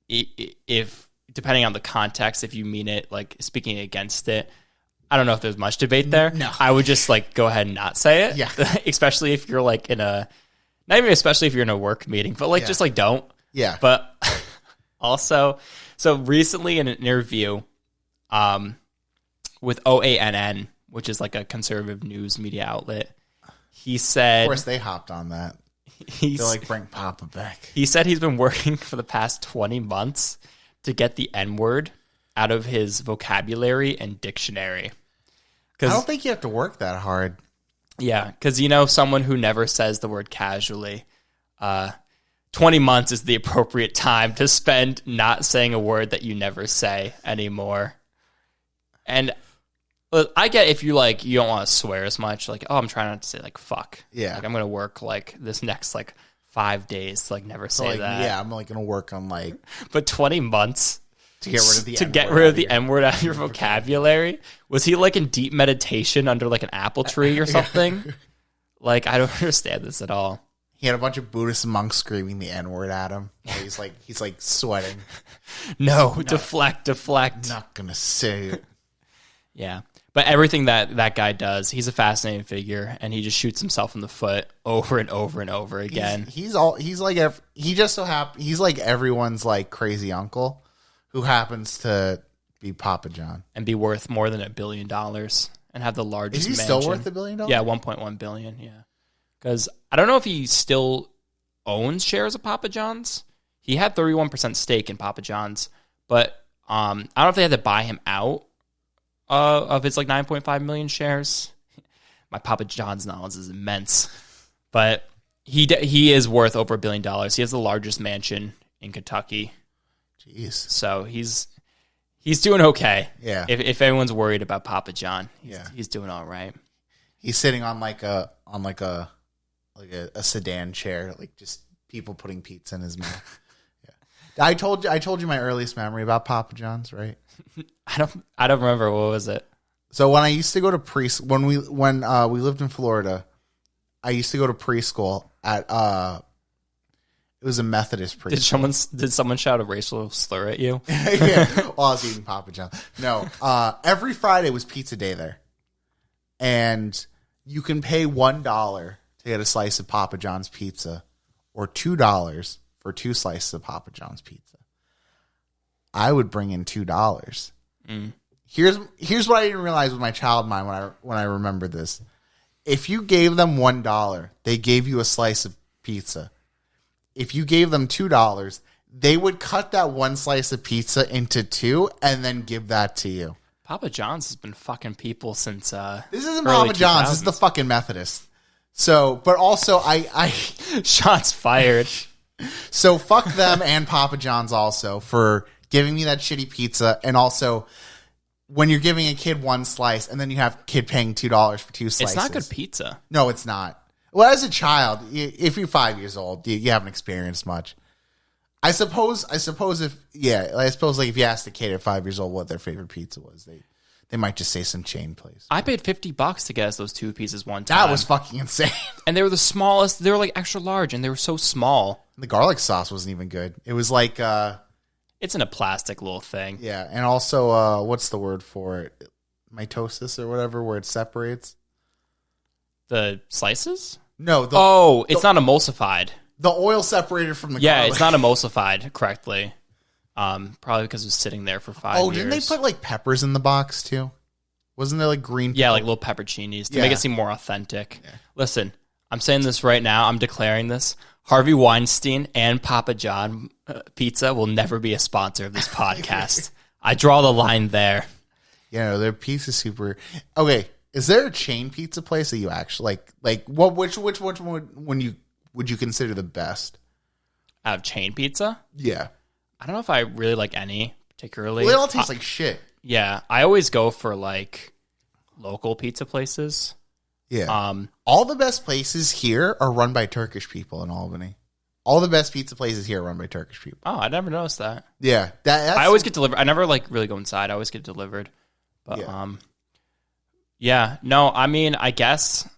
if, depending on the context, if you mean it, like, speaking against it. I don't know if there's much debate there. No. I would just like go ahead and not say it. Yeah. Especially if you're like not even especially if you're in a work meeting, but like just like don't. Yeah. But also, so recently in an interview with OANN, which is like a conservative news media outlet, he said, of course they hopped on that. They're like, bring Papa back. He said he's been working for the past 20 months to get the N-word out of his vocabulary and dictionary. I don't think you have to work that hard. Yeah, because someone who never says the word casually, 20 months is the appropriate time to spend not saying a word that you never say anymore. And I get if you like you don't want to swear as much, like, oh, I'm trying not to say like fuck. Yeah. Like I'm gonna work like this next like 5 days to like never say like, that. yeah, I'm like gonna work on like But 20 months to get rid of the to N get word rid out of the your- N word out of your vocabulary. Was he like in deep meditation under like an apple tree or something? Like, I don't understand this at all. He had a bunch of Buddhist monks screaming the N word at him. He's like sweating. No, deflect. Not gonna say it. Yeah. But everything that guy does, he's a fascinating figure, and he just shoots himself in the foot over and over and over again. He's like everyone's like crazy uncle who happens to be Papa John. And be worth more than $1 billion and have the largest Is he mansion. still worth $1 billion? Yeah, 1.1 billion. Yeah, because I don't know if he still owns shares of Papa John's. He had 31% stake in Papa John's, but I don't know if they had to buy him out of his like 9.5 million shares. My Papa John's knowledge is immense, but he is worth over $1 billion. He has the largest mansion in Kentucky. Jeez. So he's doing okay. Yeah. If anyone's worried about Papa John, Yeah. he's doing all right. He's sitting on a sedan chair, like just people putting pizza in his mouth. Yeah. I told you my earliest memory about Papa John's, right? I don't remember. What was it? So when I used to go to when we lived in Florida, I used to go to preschool at it was a Methodist preschool. Did someone shout a racial slur at you? Yeah, while I was eating Papa John. No, every Friday was pizza day there, and you can pay $1 to get a slice of Papa John's pizza, or $2 for 2 slices of Papa John's pizza. I would bring in $2. Here's what I didn't realize with my child mind when I remembered this. If you gave them $1, they gave you a slice of pizza. If you gave them $2, they would cut that 1 slice of pizza into 2 and then give that to you. Papa John's has been fucking people since This isn't early Papa John's. This is the fucking Methodist. So, but also I shots fired. so fuck them and Papa John's also for giving me that shitty pizza, and also when you're giving a kid 1 slice and then you have a kid paying $2 for 2 slices. It's not good pizza. No, it's not. Well, as a child, if you're 5 years old, you haven't experienced much. I suppose if if you asked a kid at 5 years old what their favorite pizza was, they might just say some chain place. I paid $50 to get us those 2 pieces one time. That was fucking insane. And they were the smallest. They were like extra large, and they were so small. The garlic sauce wasn't even good. It was like It's in a plastic little thing. yeah, and also what's the word for it? Mitosis or whatever, where it separates. The slices? No, It's not emulsified. the oil separated from the Yeah, garlic. it's not emulsified correctly. Probably because it was sitting there for 5 years. Oh, didn't they put like peppers in the box too? Wasn't there like green? Yeah, like little pepperoncinis to Yeah. make it seem more authentic. Listen, I'm saying this right now. I'm declaring this. Harvey Weinstein and Papa John Pizza will never be a sponsor of this podcast. I draw the line there. Yeah, no, their pizza super. Okay, is there a chain pizza place that you actually like? What? Which one would you consider the best? Out of chain pizza? Yeah, I don't know if I really like any particularly. well, they all taste like shit. Yeah, I always go for like local pizza places. Yeah, all the best places here are run by Turkish people in Albany. All the best pizza places here are run by Turkish people. Oh, I never noticed that. Yeah, that's, I always get delivered. I never like really go inside. I always get delivered. But no, I mean, I guess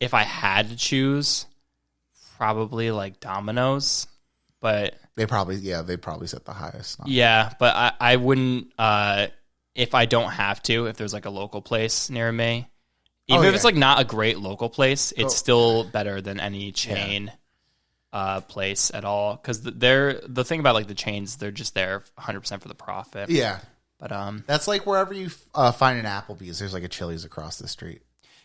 if I had to choose, probably like Domino's. But they probably set the highest. yeah, but I wouldn't if I don't have to. If there's like a local place near me, even if it's like not a great local place, it's still better than any chain place at all. Because the thing about like the chains, they're just there 100% for the profit. Yeah. But That's like wherever you find an Applebee's, there's like a Chili's across the street.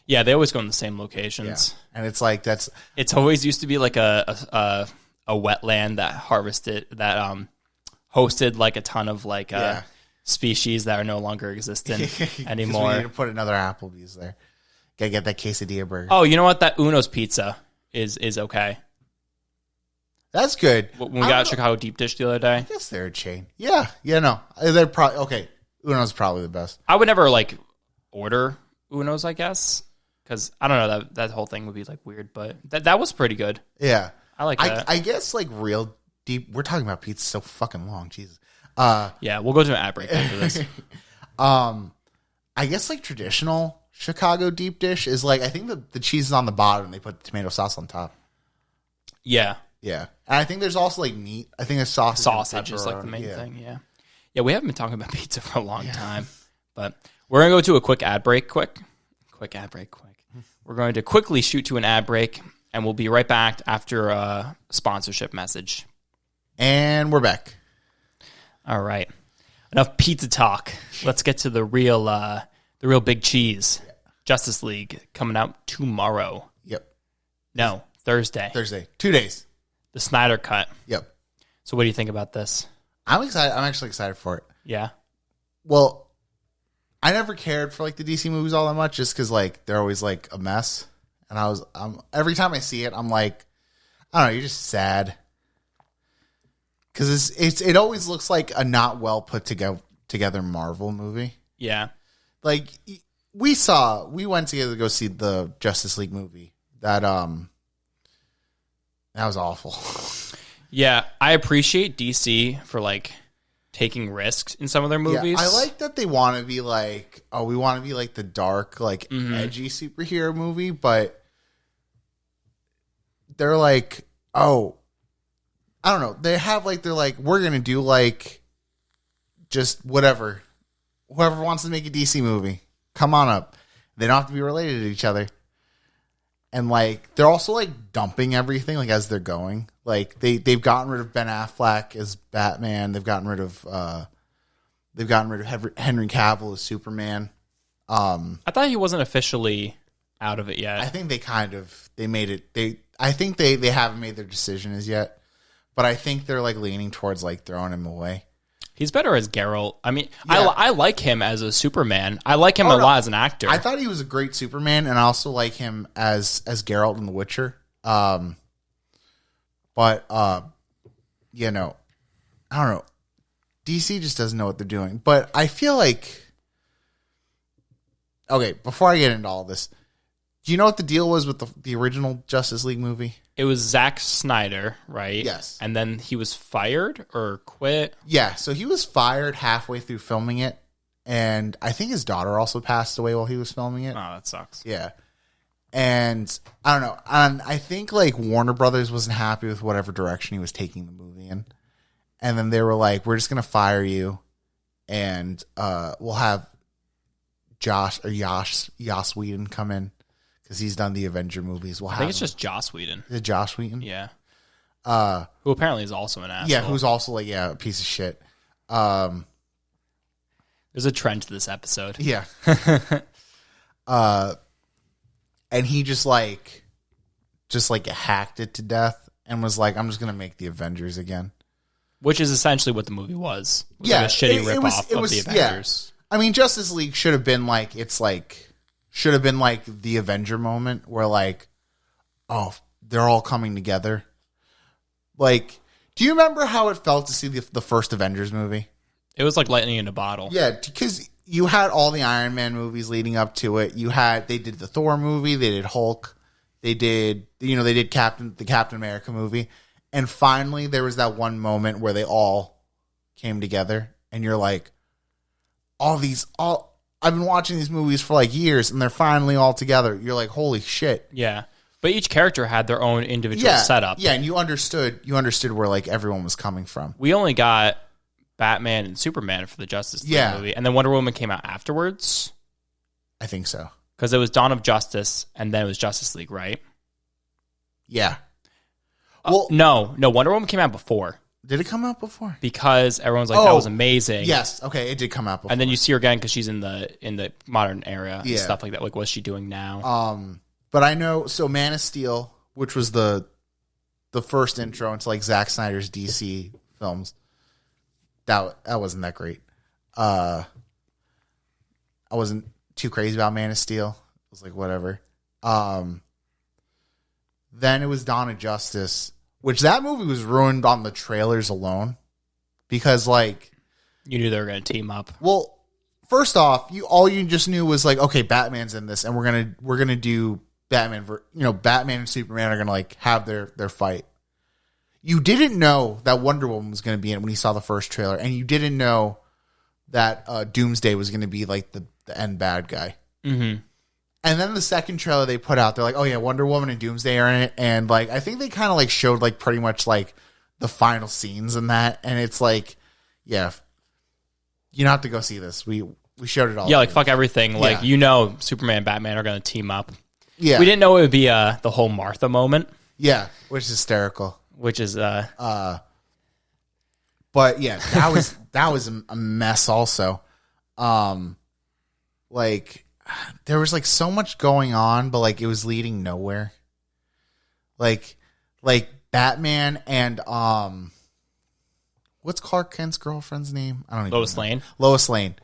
yeah, they always go in the same locations. Yeah. And it's like It's always used to be like a wetland that hosted like a ton of like species that are no longer existent anymore. We need to put another Applebee's there. Gotta get that quesadilla burger. Oh, you know what? That Uno's Pizza is okay. That's good. When we got Chicago Deep Dish the other day, I guess they're a chain. Yeah, no. They're probably okay. Uno's probably the best. I would never like order Uno's, I guess, because I don't know, that whole thing would be like weird, but that was pretty good. Yeah. I like that. I guess like real deep. We're talking about pizza so fucking long. Jesus. Yeah, we'll go to an ad break after this. I guess like traditional Chicago deep dish is like I think the cheese is on the bottom and they put tomato sauce on top. Yeah. Yeah, and I think there's also like meat. I think there's sausage. Sausage is like the main thing. Yeah. Yeah, we haven't been talking about pizza for a long time, but we're gonna go to a quick ad break. Quick ad break. We're going to quickly shoot to an ad break, and we'll be right back after a sponsorship message. And we're back. All right. Enough pizza talk. Let's get to the real big cheese. Justice League coming out tomorrow. Yep. No, Thursday. 2 days. The Snyder Cut. Yep. So what do you think about this? I'm excited. I'm actually excited for it. Yeah. Well, I never cared for like the DC movies all that much, just because like they're always like a mess. And every time I see it, I'm like, I don't know, you're just sad. Because it always looks like a not well put together Marvel movie. Yeah. Like we went together to go see the Justice League movie. That was awful. Yeah, I appreciate DC for like taking risks in some of their movies. Yeah, I like that they want to be like, we want to be like the dark, like edgy superhero movie, but they're like, I don't know. They're like, we're going to do like just whatever. Whoever wants to make a DC movie, come on up. They don't have to be related to each other. And like, they're also like dumping everything like as they're going. Like they've gotten rid of Ben Affleck as Batman. They've gotten rid of Henry Cavill as Superman. I thought he wasn't officially out of it yet. I think they made it. I think they haven't made their decision as yet. But I think they're like leaning towards like throwing him away. He's better as Geralt. I mean, Yeah. I like him as a Superman. I like him a lot as an actor. I thought he was a great Superman, and I also like him as Geralt in The Witcher. But you know, I don't know. DC just doesn't know what they're doing. But I feel like, okay, before I get into all this, do you know what the deal was with the original Justice League movie? It was Zack Snyder, right? Yes. And then he was fired or quit. Yeah, so he was fired halfway through filming it, and I think his daughter also passed away while he was filming it. Oh, that sucks. Yeah. And I don't know. And I think like Warner Brothers wasn't happy with whatever direction he was taking the movie in. And then they were like, we're just going to fire you, and we'll have Joss Whedon come in because he's done the Avenger movies. I think it's just Joss Whedon. Is it Joss Whedon? Yeah. Who apparently is also an asshole. Yeah, who's also like, a piece of shit. There's a trend to this episode. Yeah. And he just hacked it to death and was like, I'm just going to make the Avengers again. Which is essentially what the movie was. It was Yeah, like a shitty it ripoff of the Avengers. Yeah. I mean, Justice League should have been like the Avenger moment where like, oh, they're all coming together. Like, do you remember how it felt to see the first Avengers movie? It was like lightning in a bottle. Yeah, because you had all the Iron Man movies leading up to it. They did the Thor movie, they did Hulk, they did Captain America movie, and finally there was that one moment where they all came together, and you're like, I've been watching these movies for like years, and they're finally all together. You're like, holy shit. Yeah. But each character had their own individual setup. Yeah, and you understood where like everyone was coming from. We only got Batman and Superman for the Justice League movie, and then Wonder Woman came out afterwards. I think so. Because it was Dawn of Justice, and then it was Justice League, right? Yeah. Well, no, Wonder Woman came out before. Did it come out before? Because everyone's like, that was amazing. Yes, okay, it did come out before. And then you see her again because she's in the modern era and Yeah. stuff like that. Like, what's she doing now? But I know, so Man of Steel, which was the first intro into like Zack Snyder's DC films, that wasn't that great. I wasn't too crazy about Man of Steel. It was like whatever. Then it was Dawn of Justice, which that movie was ruined on the trailers alone because like You knew they were going to team up. well, first off, all you just knew was like, okay, Batman's in this, and we're gonna do Batman. Batman and Superman are gonna like have their fight. you didn't know that Wonder Woman was going to be in it when you saw the first trailer, and you didn't know that Doomsday was going to be like the end bad guy. Mm-hmm. And then the second trailer they put out, they're like, oh yeah, Wonder Woman and Doomsday are in it. And like, I think they kind of like showed like pretty much like the final scenes in that. And it's like, yeah, you don't have to go see this. We showed it all. Yeah, like fuck everything. Like, Yeah. Superman and Batman are going to team up. Yeah. We didn't know it would be the whole Martha moment. Yeah, which is hysterical. Which is But yeah, that was a mess also. Like there was like so much going on, but like it was leading nowhere. Like Batman and what's Clark Kent's girlfriend's name? I don't even Lois know. Lane. Lois Lane.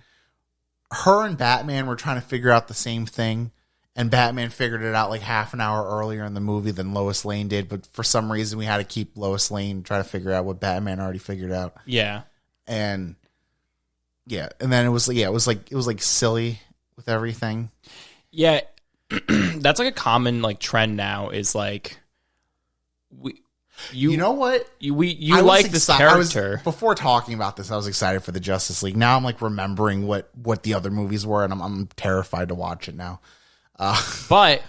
Her and Batman were trying to figure out the same thing, and Batman figured it out like half an hour earlier in the movie than Lois Lane did, but for some reason we had to keep Lois Lane try to figure out what Batman already figured out. Yeah. And yeah, and then it was like silly with everything. Yeah. That's like a common like trend now is like You know what? You like this character. Before talking about this, I was excited for the Justice League. Now I'm like remembering what the other movies were, and I'm terrified to watch it now. But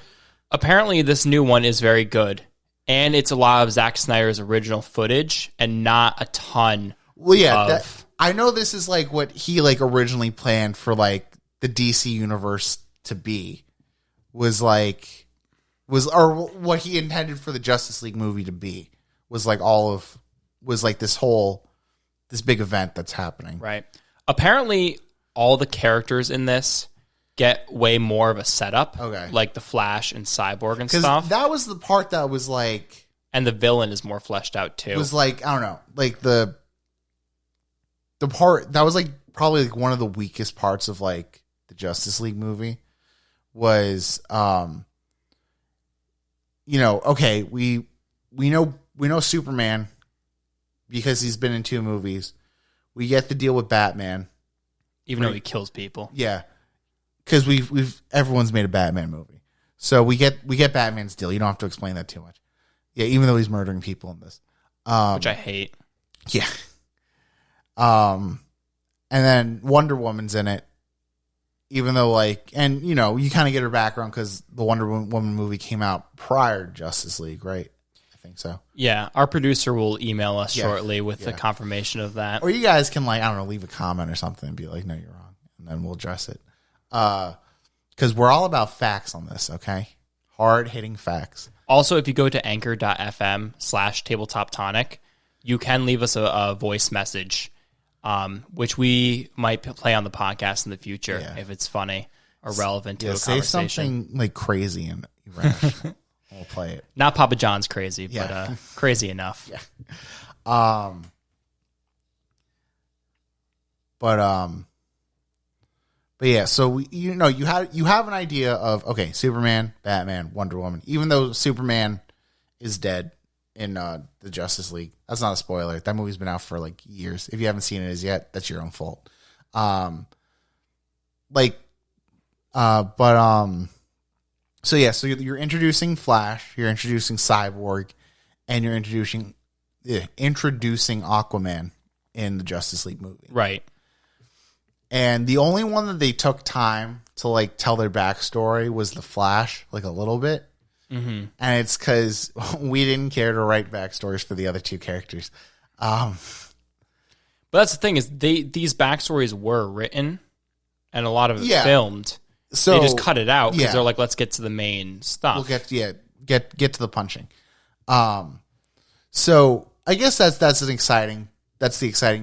apparently this new one is very good. And it's a lot of Zack Snyder's original footage and not a ton. Well, yeah, I know this is like what he like originally planned for like the DC universe to be or what he intended for the Justice League movie to be was like this big event that's happening. Right. Apparently all the characters in this get way more of a setup. Okay. Like the Flash and Cyborg and stuff. That was the part that was like, and the villain is more fleshed out too. It was like, I don't know, like the part that was like probably like one of the weakest parts of like the Justice League movie was, okay, we know Superman because he's been in 2 movies. We get the deal with Batman, even though he kills people. Yeah, because everyone's made a Batman movie, so we get Batman's deal. You don't have to explain that too much. Yeah, even though he's murdering people in this, which I hate. Yeah. And then Wonder Woman's in it, even though like, and you kind of get her background because the Wonder Woman movie came out prior to Justice League, right? I think so. Yeah, our producer will email us shortly with the confirmation of that. Or you guys can like, I don't know, leave a comment or something and be like, no, you're wrong. And then we'll address it. Because we're all about facts on this, okay? Hard hitting facts. Also, if you go to anchor.fm/tabletoptonic, you can leave us a voice message, which we might play on the podcast in the future if it's funny or relevant to a say conversation. Say something like crazy and irrational. We'll play it. Not Papa John's crazy, but crazy enough. Yeah. But yeah, so you have an idea of, okay, Superman, Batman, Wonder Woman. Even though Superman is dead in the Justice League, that's not a spoiler. That movie's been out for like years. If you haven't seen it as yet, that's your own fault. So you're introducing Flash, you're introducing Cyborg, and you're introducing Aquaman in the Justice League movie, right? And the only one that they took time to like tell their backstory was the Flash, like a little bit. Mm-hmm. And it's because we didn't care to write backstories for the other 2 characters. But that's the thing is these backstories were written and a lot of it filmed. So they just cut it out because they're like, let's get to the main stuff. We'll get to the punching. So I guess that's the exciting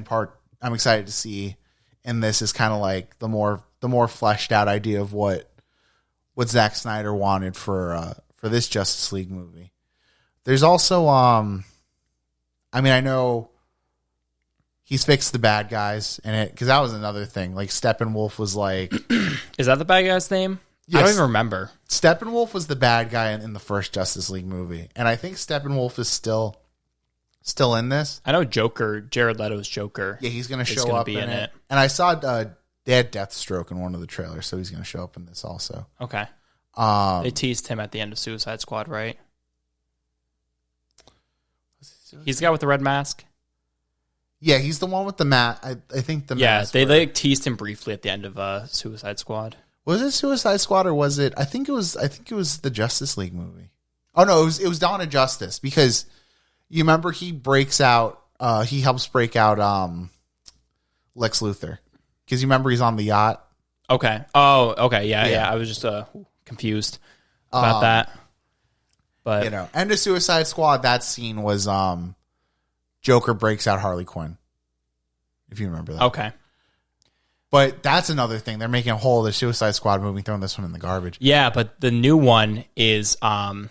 part. I'm excited to see. And this is kind of like the more fleshed out idea of what Zack Snyder wanted for this Justice League movie. There's also I know he's fixed the bad guys in it because that was another thing. Like Steppenwolf was like, is that the bad guy's name? Yes. I don't even remember. Steppenwolf was the bad guy in the first Justice League movie, and I think Steppenwolf is still in this. I know Jared Leto's Joker. Yeah, he's going to show up in it. And I saw they had Deathstroke in one of the trailers, so he's going to show up in this also. Okay. They teased him at the end of Suicide Squad, right? What's his He's the guy with the red mask. Yeah, he's the one with the mat. I think the Yeah, mask. they like teased him briefly at the end of Suicide Squad. Was it Suicide Squad or was it? I think it was the Justice League movie. Oh no, it was Dawn of Justice, because you remember he breaks out. He helps break out Lex Luthor, because you remember he's on the yacht. Okay. Oh, okay. Yeah. Yeah. I was just confused about that. But End of Suicide Squad. That scene was Joker breaks out Harley Quinn. If you remember that. Okay. But that's another thing. They're making a whole other Suicide Squad movie, throwing this one in the garbage. Yeah, but the new one is oh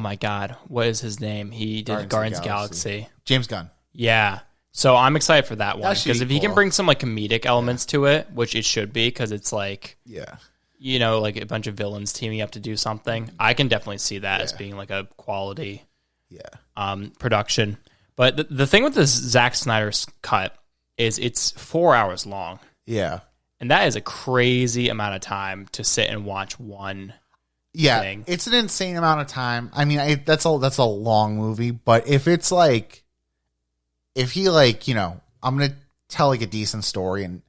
my god, what is his name? He did Guardians of the Galaxy. James Gunn. Yeah. So I'm excited for that one, That should because be if he can cool. bring some like comedic elements to it, which it should be, because it's like, Yeah. like a bunch of villains teaming up to do something. I can definitely see that as being like a quality production. But the thing with this Zack Snyder's cut is it's 4 hours long. Yeah. And that is a crazy amount of time to sit and watch one thing. It's an insane amount of time. I mean, that's a long movie, but if it's like, if he like, I'm going to tell like a decent story and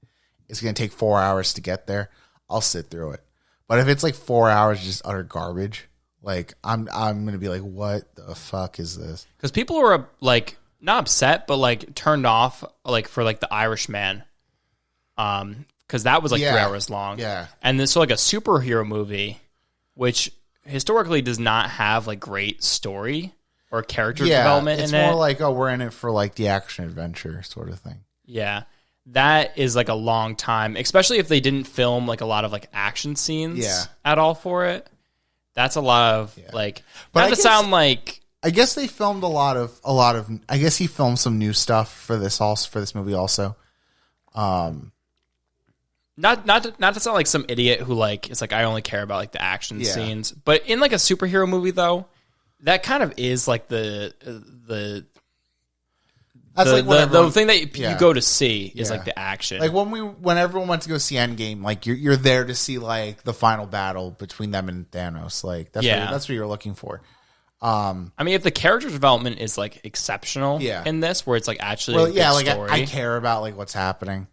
it's going to take 4 hours to get there, I'll sit through it. But if it's like 4 hours just utter garbage, like I'm going to be like, what the fuck is this? Because people were like not upset, but like turned off like for like The Irishman, because that was like 3 hours long. Yeah. And then so like a superhero movie, which historically does not have like great story or character development it's in it. more like, oh, we're in it for like the action adventure sort of thing. Yeah. That is like a long time, especially if they didn't film like a lot of like action scenes at all for it. That's a lot of like, But not I to guess- sound like, I guess they filmed a lot of. I guess he filmed some new stuff for this movie also. not to sound like some idiot who like it's like I only care about like the action Yeah. scenes, but in like a superhero movie though, that kind of is like the That's like what the everyone- thing that Yeah. you go to see is Yeah. like the action. Like when everyone went to go see Endgame, like you're there to see like the final battle between them and Thanos. Like that's what you're looking for. I mean, if the character development is like exceptional in this, where it's like actually a good like story. I care about like what's happening.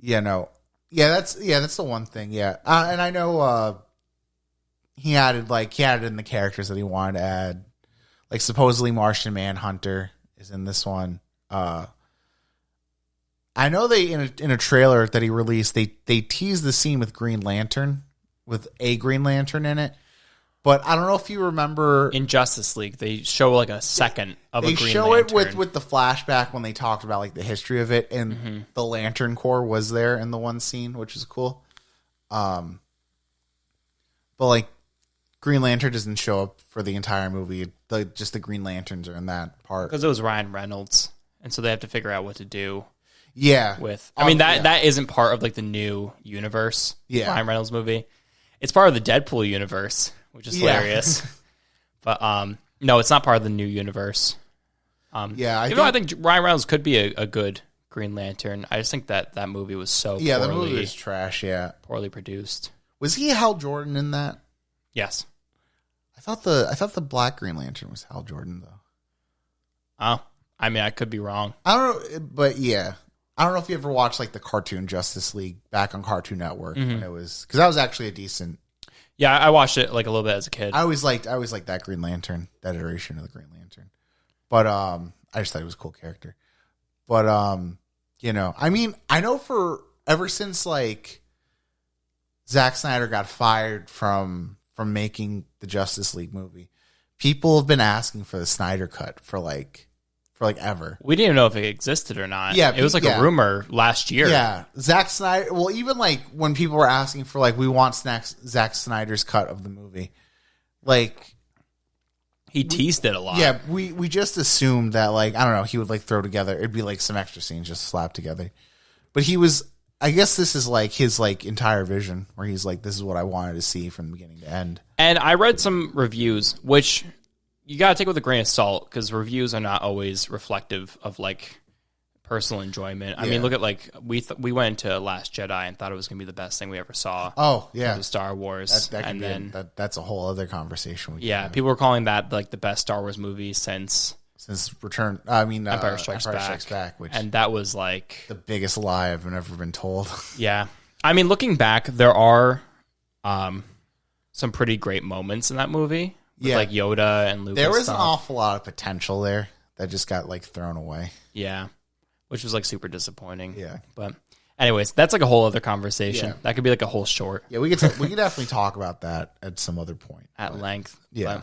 That's the one thing. And I know he added in the characters that he wanted to add. Like supposedly Martian Manhunter is in this one. I know they in a trailer that he released, they teased the scene with Green Lantern, with a Green Lantern in it. But I don't know if you remember in Justice League, they show like a second of a Green They show Lantern. it with the flashback when they talked about like the history of it, and the Lantern Corps was there in the one scene, which is cool. But like Green Lantern doesn't show up for the entire movie. Just the Green Lanterns are in that part. Because it was Ryan Reynolds, and so they have to figure out what to do Yeah, with. I mean that isn't part of like the new universe. Yeah. Ryan Reynolds movie. It's part of the Deadpool universe, which is hilarious. But no, it's not part of the new universe. I think Ryan Reynolds could be a good Green Lantern. I just think that movie was so the movie was trash. Yeah, poorly produced. was he Hal Jordan in that? Yes. I thought the Black Green Lantern was Hal Jordan though. Oh, I mean, I could be wrong. I don't know, but yeah. I don't know if you ever watched like the cartoon Justice League back on Cartoon Network when it was, because that was actually a decent. Yeah, I watched it like a little bit as a kid. I always liked that Green Lantern, that iteration of the Green Lantern. But I just thought it was a cool character. But I mean, I know for ever since like Zack Snyder got fired from making the Justice League movie, people have been asking for the Snyder cut for ever. We didn't even know if it existed or not. Yeah, it was like a rumor last year. Yeah, Zack Snyder. Well, even like when people were asking for like, we want Zack Snyder's cut of the movie, like he teased it a lot. Yeah, we just assumed that like, I don't know, he would like throw together. It'd be like some extra scenes just slapped together. But he was. I guess this is like his like entire vision, where he's like, this is what I wanted to see from beginning to end. And I read some reviews, which you got to take with a grain of salt, because reviews are not always reflective of like personal enjoyment. I mean, look at like we went into Last Jedi and thought it was going to be the best thing we ever saw. Oh yeah, the Star Wars, that's a whole other conversation. People were calling that like the best Star Wars movie since since Return. I mean, Empire Strikes Back, which and that was like the biggest lie I've ever been told. Yeah, I mean, looking back, there are some pretty great moments in that movie. With, like Yoda and Luke. There was an awful lot of potential there that just got like thrown away. Yeah, which was like super disappointing. Yeah, but anyways, that's like a whole other conversation. That could be like a whole short. Yeah, we could definitely talk about that at some other point at length. Yeah, but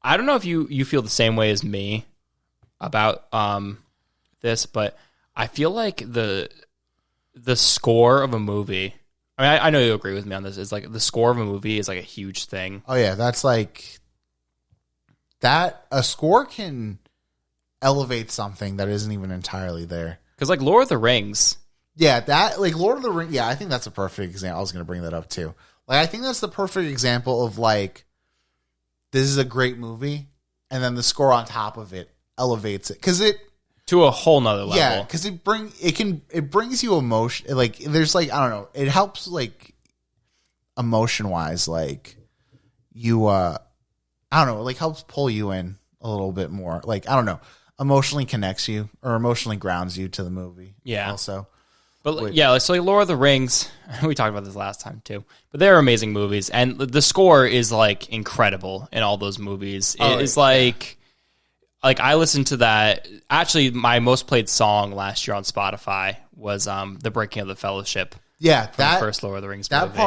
I don't know if you feel the same way as me about this, but I feel like the score of a movie. I mean, I know you agree with me on this. Is like the score of a movie is like a huge thing. Oh yeah, that's like that. A score can elevate something that isn't even entirely there. Because like Lord of the Rings. Yeah, that like Lord of the Rings. Yeah, I think that's a perfect example. I was going to bring that up too. Like, I think that's the perfect example of like this is a great movie, and then the score on top of it elevates it because it to a whole nother level. Yeah, because it brings you emotion. Like there's like I don't know. It helps like emotion wise. Like you, I don't know. It like helps pull you in a little bit more. Like I don't know. Emotionally connects you or emotionally grounds you to the movie. Yeah. Also. But yeah, so like Lord of the Rings, we talked about this last time too. But they're amazing movies, and the score is like incredible in all those movies. It is like I listened to that. Actually, my most played song last year on Spotify was "The Breaking of the Fellowship." Yeah, the first Lord of the Rings movie.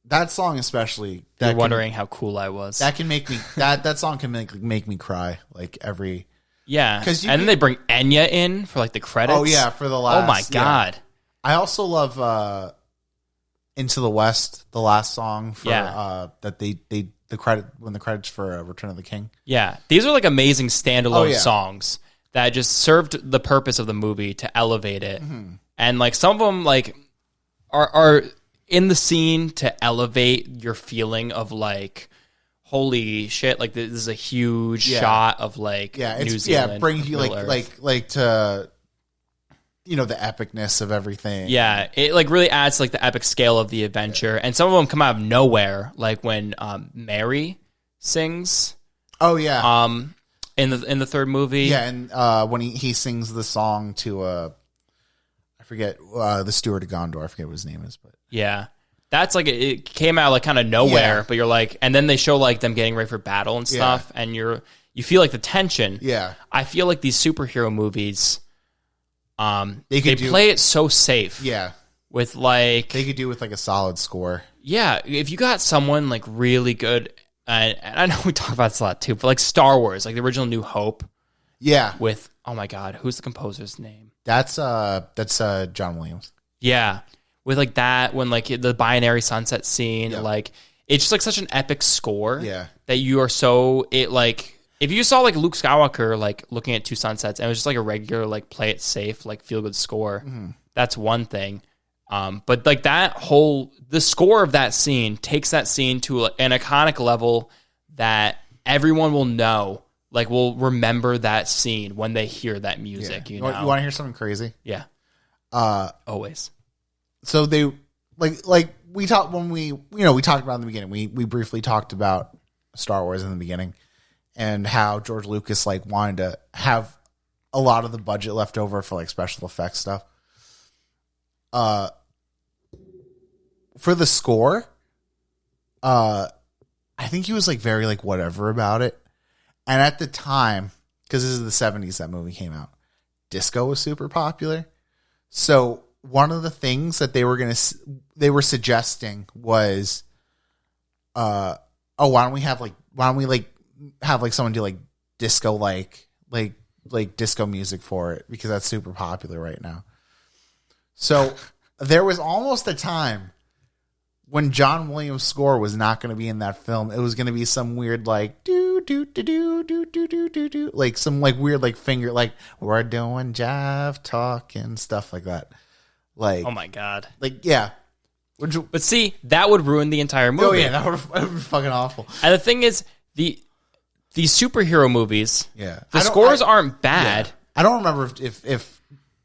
That song especially. You're wondering how cool I was. That can make me that song can make me cry like every. Yeah, and then they bring Enya in for like the credits. Oh yeah, for the last. Oh my god! I also love "Into the West," the last song for that they the credit when the credits for Return of the King. Yeah, these are like amazing standalone songs that just served the purpose of the movie to elevate it, and like some of them like are in the scene to elevate your feeling of like. Holy shit! Like this is a huge shot of like New Zealand. Yeah, it brings you like to the epicness of everything. Yeah, it like really adds to, like the epic scale of the adventure, and some of them come out of nowhere, like when Mary sings. Oh yeah. In the third movie. Yeah, and when he sings the song to I forget the Steward of Gondor. I forget what his name is, but yeah. That's like it came out like kind of nowhere, but you're like, and then they show like them getting ready for battle and stuff, and you feel like the tension. Yeah, I feel like these superhero movies, they play it so safe. Yeah, with like they could do with like a solid score. Yeah, if you got someone like really good, and I know we talk about this a lot too, but like Star Wars, like the original New Hope. Yeah, with oh my god, who's the composer's name? That's John Williams. Yeah. With like that, when like the binary sunset scene, like it's just like such an epic score that you are so like if you saw like Luke Skywalker like looking at two sunsets and it was just like a regular like play it safe like feel good score, that's one thing. But like the score of that scene takes that scene to an iconic level that everyone will know, like will remember that scene when they hear that music. You know, you want to hear something crazy? Yeah, always. So they like we talked when we talked about in the beginning. We briefly talked about Star Wars in the beginning and how George Lucas like wanted to have a lot of the budget left over for like special effects stuff. For the score, I think he was like very like whatever about it. And at the time, because this is the 70s that movie came out, disco was super popular. So one of the things that they were suggesting was, why don't we have someone do like disco like disco music for it because that's super popular right now. So there was almost a time when John Williams' score was not going to be in that film. It was going to be some weird like do do do do do do do do do like some like weird like finger like we're doing jive talk and stuff like that. Like, oh my god! Like, yeah, but see, that would ruin the entire movie. Oh yeah, that would be fucking awful. And the thing is, these superhero movies, the scores aren't bad. Yeah. I don't remember if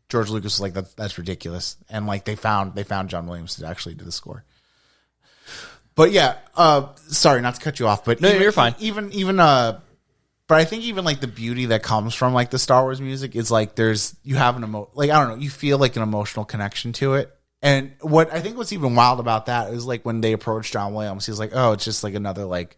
George Lucas was like that's ridiculous, and like they found John Williams to actually do the score. But yeah, sorry not to cut you off, but no, you're fine. Even But I think even like the beauty that comes from like the Star Wars music is like you have like, I don't know, you feel like an emotional connection to it. And what I think what's even wild about that is like when they approached John Williams, he's like, oh, it's just like another like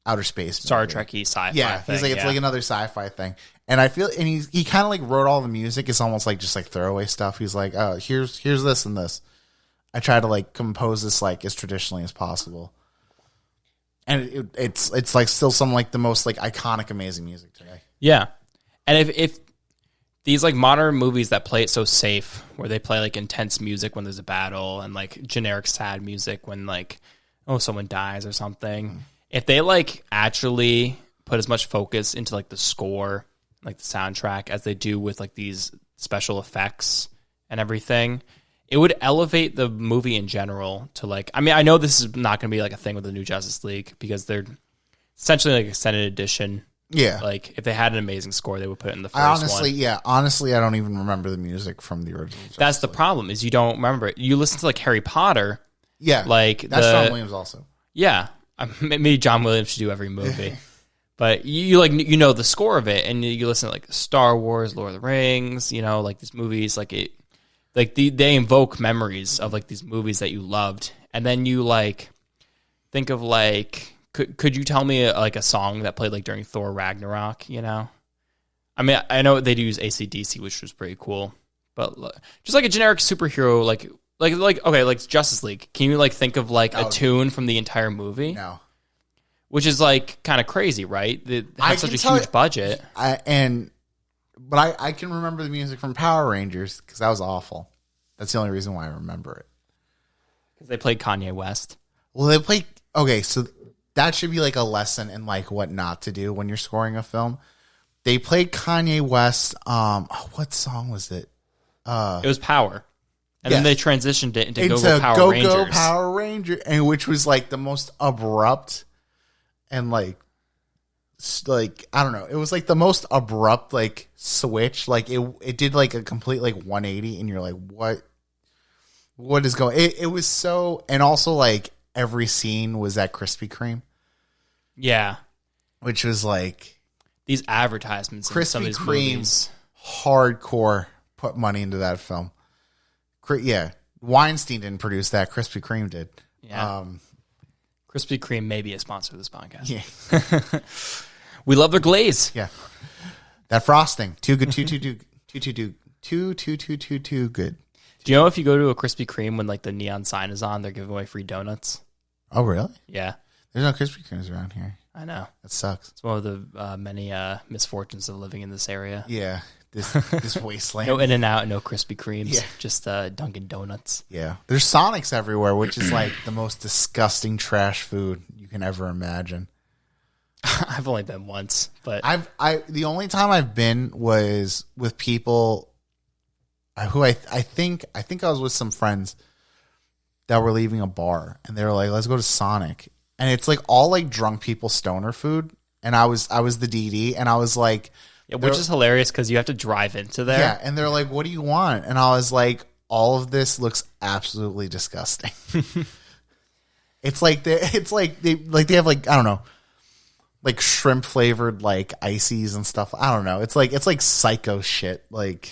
outer space Star movie. Trek-y sci-fi Yeah, thing. he's like, it's like another sci-fi thing. And I feel, and he kind of like wrote all the music. It's almost like just like throwaway stuff. He's like, oh, here's this and this. I try to like compose this like as traditionally as possible. And it's like still some like the most like iconic, amazing music today. Yeah. And if these like modern movies that play it so safe, where they play like intense music when there's a battle and like generic sad music when like, oh, someone dies or something. If they like actually put as much focus into like the score, like the soundtrack, as they do with like these special effects and everything, it would elevate the movie in general to like, I mean, I know this is not going to be like a thing with the new Justice League because they're essentially like extended edition. Yeah. Like if they had an amazing score, they would put it in the first one. Honestly, I don't even remember the music from the original. That's the problem is you don't remember it. You listen to like Harry Potter. Yeah. Like that's John Williams also. Yeah. Maybe John Williams should do every movie. But you like, you know, the score of it and you listen to like Star Wars, Lord of the Rings, you know, like these movies, like it, like they invoke memories of like these movies that you loved. And then you like think of like, could you tell me like a song that played like during Thor Ragnarok, you know? I mean, I know they do use AC/DC, which was pretty cool, but just like a generic superhero, like okay, like Justice League. Can you like think of like a tune from the entire movie? No. Which is like kind of crazy, right? They have such a huge budget. But I can remember the music from Power Rangers because that was awful. That's the only reason why I remember it. Because they played Kanye West. Well, they play. Okay, so that should be like a lesson in like what not to do when you're scoring a film. They played Kanye West. What song was it? It was Power, and then they transitioned it into Go Go Power Ranger, and which was like the most abrupt and like I don't know. It was like the most abrupt like switch. Like it did like a complete like 180, and you're like, what is going? It was so, and also like every scene was at Krispy Kreme. Yeah, which was like these advertisements. Krispy Kreme hardcore put money into that film. Yeah, Weinstein didn't produce that. Krispy Kreme did. Yeah, Krispy Kreme may be a sponsor of this podcast. Yeah, we love their glaze. Yeah, that frosting too good. Too good. Do you know if you go to a Krispy Kreme when like the neon sign is on, they're giving away free donuts? Oh, really? Yeah. There's no Krispy Kremes around here. I know. That sucks. It's one of the many misfortunes of living in this area. Yeah. This wasteland. No In-N-Out, no Krispy Kremes. Yeah. Just Dunkin' Donuts. Yeah. There's Sonics everywhere, which is like the most disgusting trash food you can ever imagine. I've only been once, but the only time I've been was with people who I think I was with some friends that were leaving a bar, and they were like, let's go to Sonic. And it's like all like drunk people stoner food. And I was the DD, and I was like, yeah, which is hilarious because you have to drive into there. Yeah. And they're like, what do you want? And I was like, all of this looks absolutely disgusting. It's like they have like, I don't know, like shrimp flavored like ices and stuff. I don't know. It's like psycho shit. Like,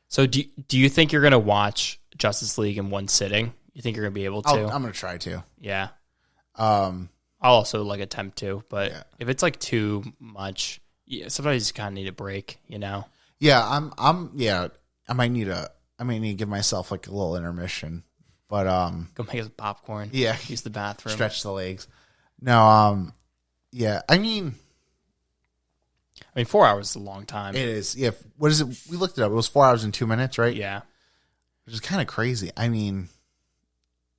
so do you think you're gonna watch Justice League in one sitting? You think you're gonna be able to? I'm gonna try to. Yeah. I'll also like attempt to, but if it's like too much, yeah, sometimes you just kind of need a break, you know? Yeah, I might need to give myself like a little intermission, but go make some popcorn. Yeah, use the bathroom, stretch the legs. No, yeah, I mean 4 hours is a long time. It is. Yeah, what is it? We looked it up. It was 4 hours and 2 minutes, right? Yeah, which is kind of crazy. I mean,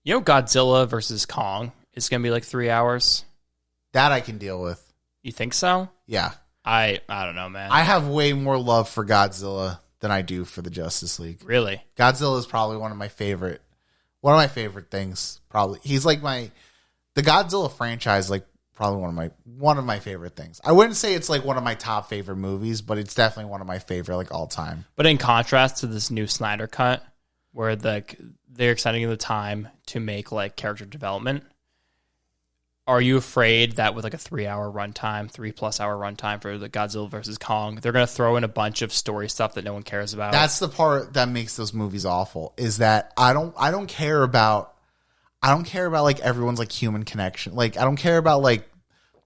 you know, Godzilla versus Kong is gonna be like 3 hours. That I can deal with. You think so? Yeah. I don't know, man. I have way more love for Godzilla than I do for the Justice League. Really? Godzilla is probably one of my favorite things. Probably. He's like the Godzilla franchise, like probably one of my favorite things. I wouldn't say it's like one of my top favorite movies, but it's definitely one of my favorite like all time. But in contrast to this new Snyder cut, where they're extending the time to make like character development, are you afraid that with like a 3-hour runtime, 3+ hour runtime for the Godzilla versus Kong, they're going to throw in a bunch of story stuff that no one cares about? That's the part that makes those movies awful, is that I don't care about like everyone's like human connection. Like I don't care about like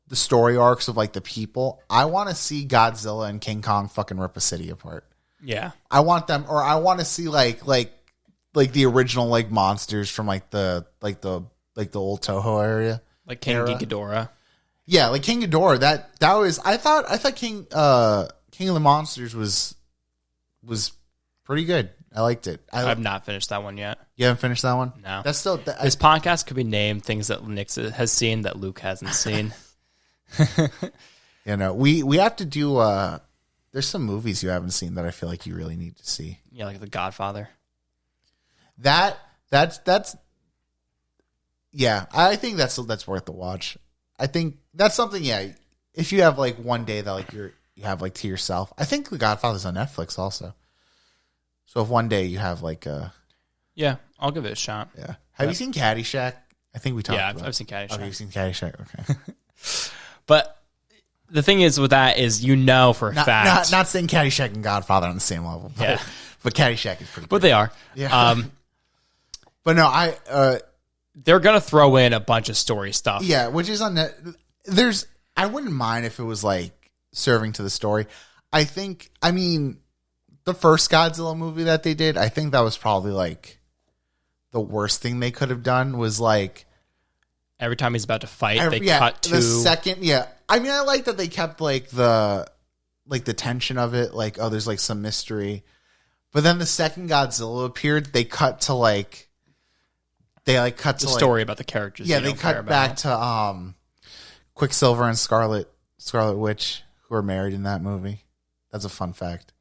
the story arcs of like the people. I want to see Godzilla and King Kong fucking rip a city apart. Yeah. I want them, or I want to see like the original like monsters from like the old Toho area. Like King Ghidorah. Yeah, like King Ghidorah. That was I thought King of the Monsters was pretty good. I liked it. I've not finished that one yet. You haven't finished that one? No. That's still this podcast could be named things that Nick has seen that Luke hasn't seen. You know, we have to do there's some movies you haven't seen that I feel like you really need to see. Yeah, like The Godfather. That's yeah, I think that's worth the watch. I think that's something, yeah, if you have like one day that like you have like to yourself. I think The Godfather's on Netflix also. So if one day you have like yeah, I'll give it a shot. Yeah. Have you seen Caddyshack? I think we talked about it. Yeah, I've seen Caddyshack. Okay, you've seen Caddyshack. Okay. But the thing is with that is, you know, for a fact. Not saying Caddyshack and Godfather on the same level. But, yeah. But Caddyshack is pretty good. But they are. Yeah. But no, they're going to throw in a bunch of story stuff. Yeah, which is on I wouldn't mind if it was like serving to the story. I mean, the first Godzilla movie that they did, I think that was probably like the worst thing they could have done, was like every time he's about to fight, they cut to the second. Yeah, I mean, I like that they kept like the tension of it. Like, oh, there's like some mystery, but then the second Godzilla appeared, they cut to like the story about the characters. Yeah, they cut back to Quicksilver and Scarlet Witch, who are married in that movie. That's a fun fact.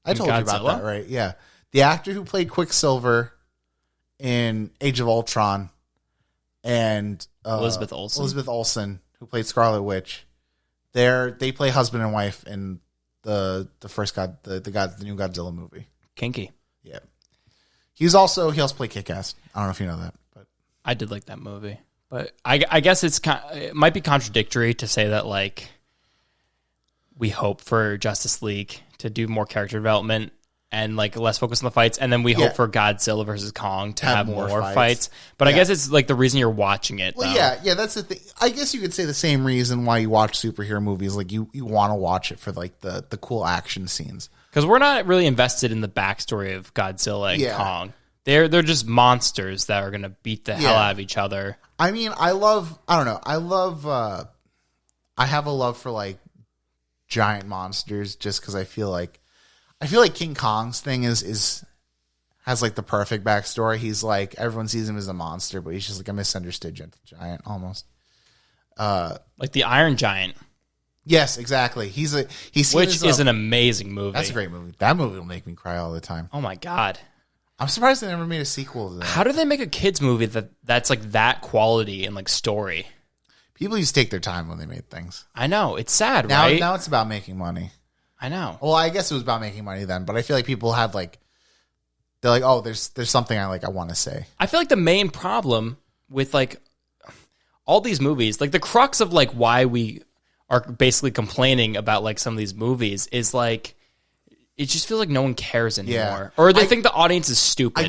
I told you about that, right? Yeah, the actor who played Quicksilver in Age of Ultron and Elizabeth Olsen, who played Scarlet Witch, they play husband and wife in the new Godzilla movie. Kinky. Yeah, he also played Kick-Ass. I don't know if you know that, but I did like that movie. But I guess it might be contradictory to say that like we hope for Justice League to do more character development and like less focus on the fights, and then we hope for Godzilla versus Kong to have more fights. But I guess it's like the reason you're watching it. Well, yeah, that's the thing. I guess you could say the same reason why you watch superhero movies. Like you want to watch it for like the cool action scenes. Because we're not really invested in the backstory of Godzilla and Kong. They're just monsters that are going to beat the hell out of each other. I mean, I have a love for like giant monsters, just because I feel like King Kong's thing has like the perfect backstory. He's like, everyone sees him as a monster, but he's just like a misunderstood gentle giant almost. Like the Iron Giant. Yes, exactly. Which is an amazing movie. That's a great movie. That movie will make me cry all the time. Oh my God. I'm surprised they never made a sequel to that. How do they make a kids movie that's like that quality and like story? People used to take their time when they made things. I know. It's sad, right? Now it's about making money. I know. Well, I guess it was about making money then, but I feel like people have like, they're like, oh, there's something I want to say. I feel like the main problem with like all these movies, like the crux of like why we are basically complaining about like some of these movies is like, it just feels like no one cares anymore, or they think the audience is stupid. I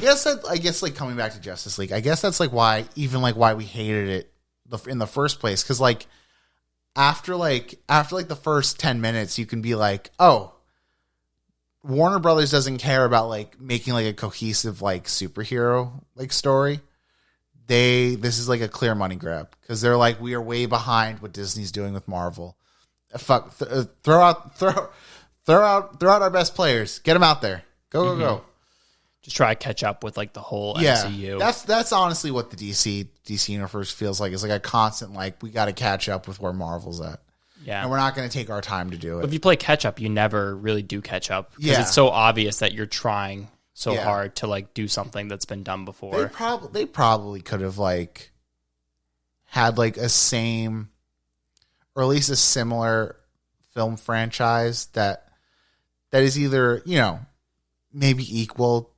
guess like coming back to Justice League, I guess that's like why we hated it in the first place, because like after the first 10 minutes, you can be like, oh, Warner Brothers doesn't care about like making like a cohesive like superhero like story. This is like a clear money grab, because they're like, we are way behind what Disney's doing with Marvel. Throw out our best players. Get them out there. Go. Just try to catch up with like the whole MCU. That's honestly what the DC universe feels like. It's like a constant like, we got to catch up with where Marvel's at. Yeah, and we're not going to take our time to do it. If you play catch up, you never really do catch up, because it's so obvious that you're trying so hard to like do something that's been done before. They probably could have like had like a same, or at least a similar film franchise that is either, maybe equal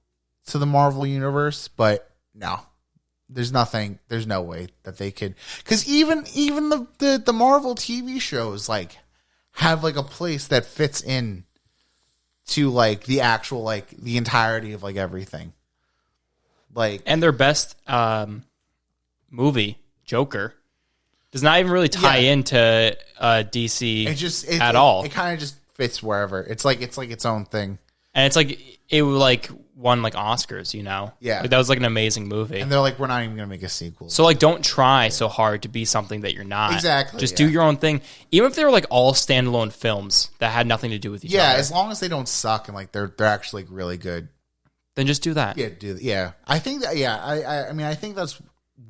to the Marvel universe, but no, There's nothing. There's no way that they could, because even the Marvel TV shows like have like a place that fits in to like the actual like the entirety of like everything. Like, and their best movie, Joker, does not even really tie into DC at all. It kind of just fits wherever. It's like its own thing. And it's like it like won like Oscars, you know? Yeah. Like, that was like an amazing movie. And they're like, we're not even going to make a sequel. So like, don't try so hard to be something that you're not. Exactly. Just do your own thing. Even if they were like all standalone films that had nothing to do with each other. Yeah, as long as they don't suck and like they're actually like really good. Then just do that. Yeah. I think that. Yeah, I mean, I think that's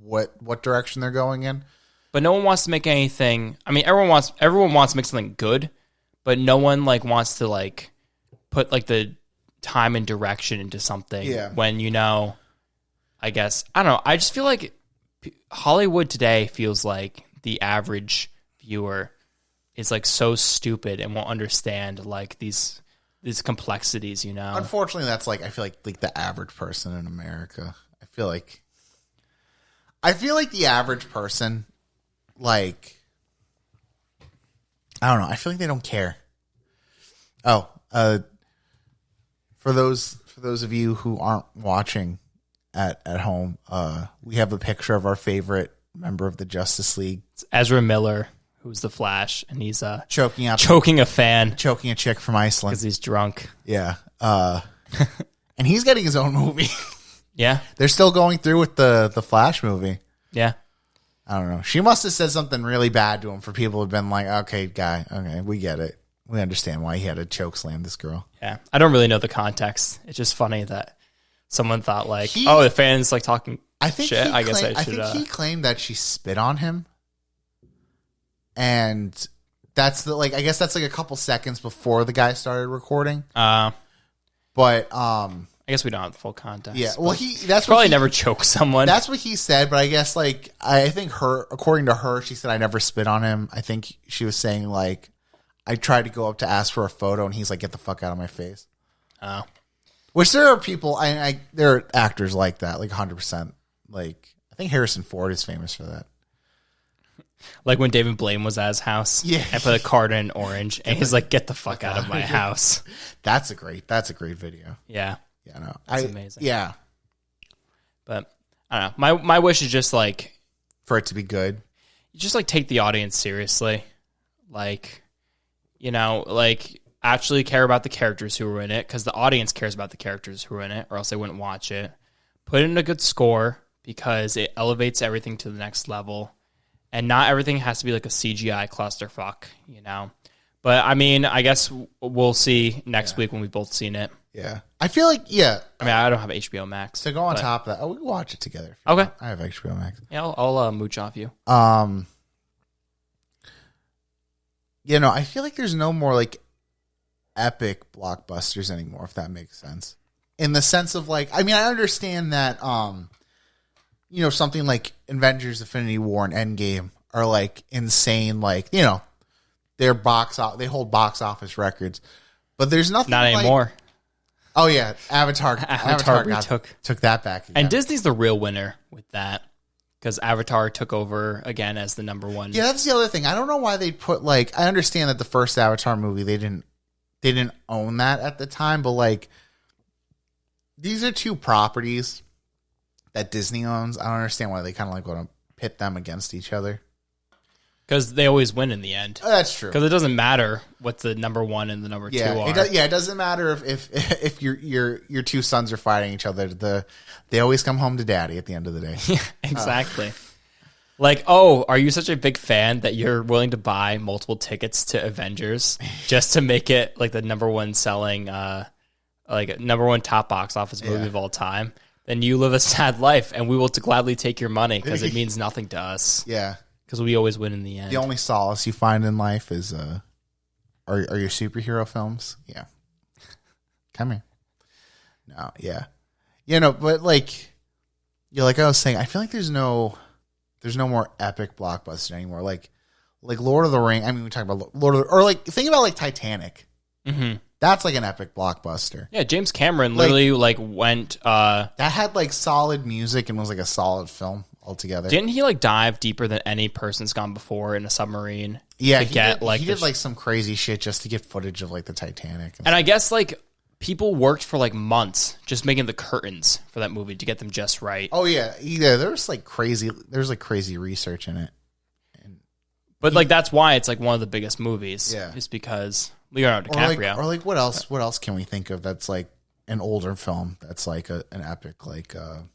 what direction they're going in. But no one wants to make anything. I mean, everyone wants to make something good, but no one like wants to like put like the time and direction into something when, you know, I guess, I don't know. I just feel like Hollywood today feels like the average viewer is like so stupid and won't understand like these complexities, you know? Unfortunately, that's like, I feel like the average person in America. I feel like the average person, like, I don't know. I feel like they don't care. Oh, for those of you who aren't watching at home, we have a picture of our favorite member of the Justice League. It's Ezra Miller, who's the Flash, and he's choking a fan, choking a chick from Iceland because he's drunk. Yeah, and he's getting his own movie. Yeah, they're still going through with the Flash movie. Yeah, I don't know. She must have said something really bad to him for people to have been like, okay, guy, okay, we get it. We understand why he had to choke slam this girl. Yeah. I don't really know the context. It's just funny that someone thought like, the fans like talking shit. I think he claimed that she spit on him. And that's I guess that's like a couple seconds before the guy started recording. But I guess we don't have the full context. Yeah. Well, that's probably never choked someone. That's what he said, but I guess like I think according to her, she said I never spit on him. I think she was saying like I tried to go up to ask for a photo, and he's like, "Get the fuck out of my face." Oh, which there are people. There are actors like that, like 100%. Like I think Harrison Ford is famous for that. Like when David Blaine was at his house, and put a card in orange, and he's like, "Get the fuck out of my house." That's a great video. Yeah, no, it's amazing. Yeah, but I don't know. My wish is just like for it to be good. You just like take the audience seriously, like. You know, like, actually care about the characters who are in it, because the audience cares about the characters who are in it, or else they wouldn't watch it. Put in a good score, because it elevates everything to the next level. And not everything has to be like a CGI clusterfuck, you know? But, I mean, I guess we'll see next week when we've both seen it. Yeah. I feel like, I mean, I don't have HBO Max. To go on top of that, we can watch it together. Okay. I have HBO Max. Yeah, I'll mooch off you. You know, I feel like there's no more like epic blockbusters anymore, if that makes sense. In the sense of like, I mean, I understand that, you know, something like Avengers: Infinity War and Endgame are like insane, like, you know, they hold box office records, but there's nothing not anymore. Oh yeah, Avatar took that back again. And Disney's the real winner with that. Because Avatar took over again as the number one. Yeah, that's the other thing. I don't know why they put like. I understand that the first Avatar movie they didn't own that at the time, but like these are two properties that Disney owns. I don't understand why they kind of like want to pit them against each other. Because they always win in the end. Oh, that's true. Because it doesn't matter what the number one and the number two are. It doesn't matter if your two sons are fighting each other. They always come home to daddy at the end of the day. Yeah, exactly. Like, oh, are you such a big fan that you're willing to buy multiple tickets to Avengers just to make it like the number one selling, like number one top box office movie of all time? Then you live a sad life, and we will gladly take your money because it means nothing to us. Yeah. Because we always win in the end. The only solace you find in life is are your superhero films. Yeah. Come here. No, yeah. You know, but like I was saying, I feel like there's no more epic blockbuster anymore. Like Lord of the Rings. I mean, we talk about Lord of the, or like think about like Titanic. Mm-hmm. That's like an epic blockbuster. Yeah, James Cameron literally like went. That had like solid music and was like a solid film altogether. Didn't he like dive deeper than any person's gone before in a submarine? Yeah, to get he did like some crazy shit just to get footage of like the Titanic. And I guess like people worked for like months just making the curtains for that movie to get them just right. Oh yeah, there's like crazy research in it. But like that's why it's like one of the biggest movies. Yeah, is because Leonardo DiCaprio. Or like what else? What else can we think of that's like an older film that's like an epic like? I'm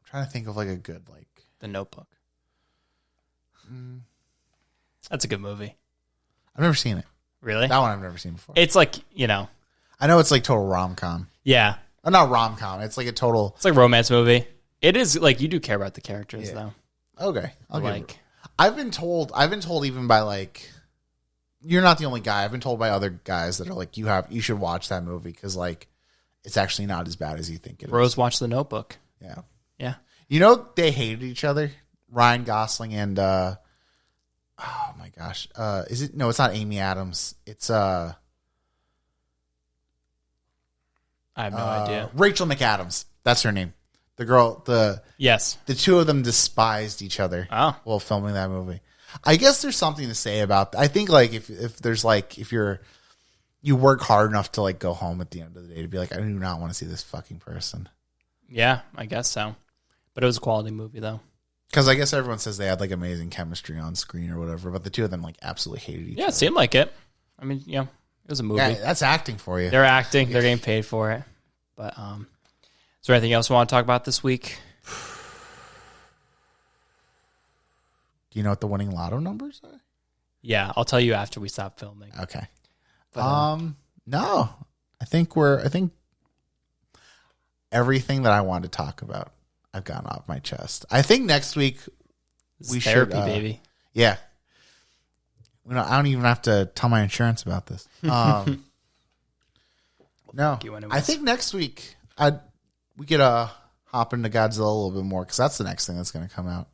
trying to think of like a good like The Notebook. That's a good movie. I've never seen it. Really? That one I've never seen before. It's like, I know it's like total rom-com. Yeah. Oh, not rom-com. It's like a total... It's like a romance movie. It is like, you do care about the characters though. Okay. I've been told even by like, you're not the only guy. I've been told by other guys that are like, you should watch that movie because like, it's actually not as bad as you think it is. Rose watched The Notebook. Yeah. Yeah. You know, they hated each other. Ryan Gosling and, oh my gosh. Is it? No, it's not Amy Adams. It's, I have no idea. Rachel McAdams. That's her name. The girl, yes, the two of them despised each other while filming that movie. I guess there's something to say about that. I think like if there's like if you work hard enough to like go home at the end of the day to be like, I do not want to see this fucking person. Yeah, I guess so. But it was a quality movie though. Because I guess everyone says they had like amazing chemistry on screen or whatever, but the two of them like absolutely hated each other. Yeah, it seemed like it. I mean, it was a movie. Yeah, that's acting for you. They're acting. They're getting paid for it. But is there anything else we want to talk about this week? Do you know what the winning lotto numbers are? Yeah, I'll tell you after we stop filming. Okay. But, no. I think everything that I wanted to talk about, I've gotten off my chest. I think next week we therapy, should baby. Yeah. I don't even have to tell my insurance about this. No. I think next week we could hop into Godzilla a little bit more because that's the next thing that's going to come out.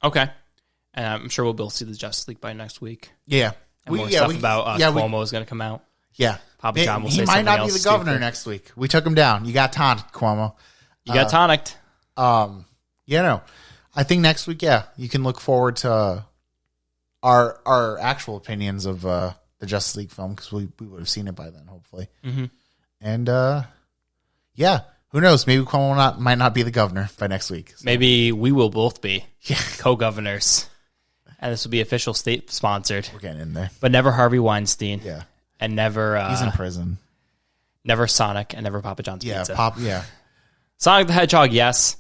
Okay. And I'm sure we'll be able to see the Justice League by next week. Yeah. And more stuff about Cuomo is going to to come out. Yeah. Papa John will say he something might not be else the governor stupid. next week. We took him down. You got tonicked, Cuomo. You got tonicked. I think next week, you can look forward to our actual opinions of the Justice League film because we would have seen it by then, hopefully. Mm-hmm. And who knows? Maybe Cuomo might not be the governor by next week. So. Maybe we will both be co-governors, and this will be official state sponsored. We're getting in there, but never Harvey Weinstein. Yeah, and never he's in prison. Never Sonic, and never Papa John's Pizza. Sonic the Hedgehog, yes.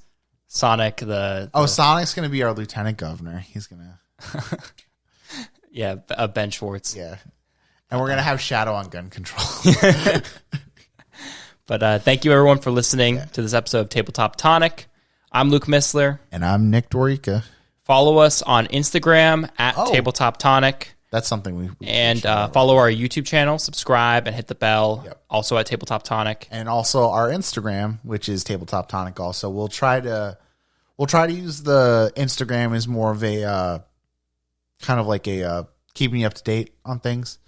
Sonic Sonic's going to be our lieutenant governor. He's going to... Ben Schwartz. Yeah. And we're going to have Shadow on gun control. But thank you, everyone, for listening to this episode of Tabletop Tonic. I'm Luke Missler. And I'm Nick Dorica. Follow us on Instagram at Tabletop Tonic. That's something we and follow our YouTube channel, subscribe, and hit the bell. Yep. Also at Tabletop Tonic, and also our Instagram, which is Tabletop Tonic. Also, we'll try to use the Instagram as more of a kind of like a keeping you up to date on things,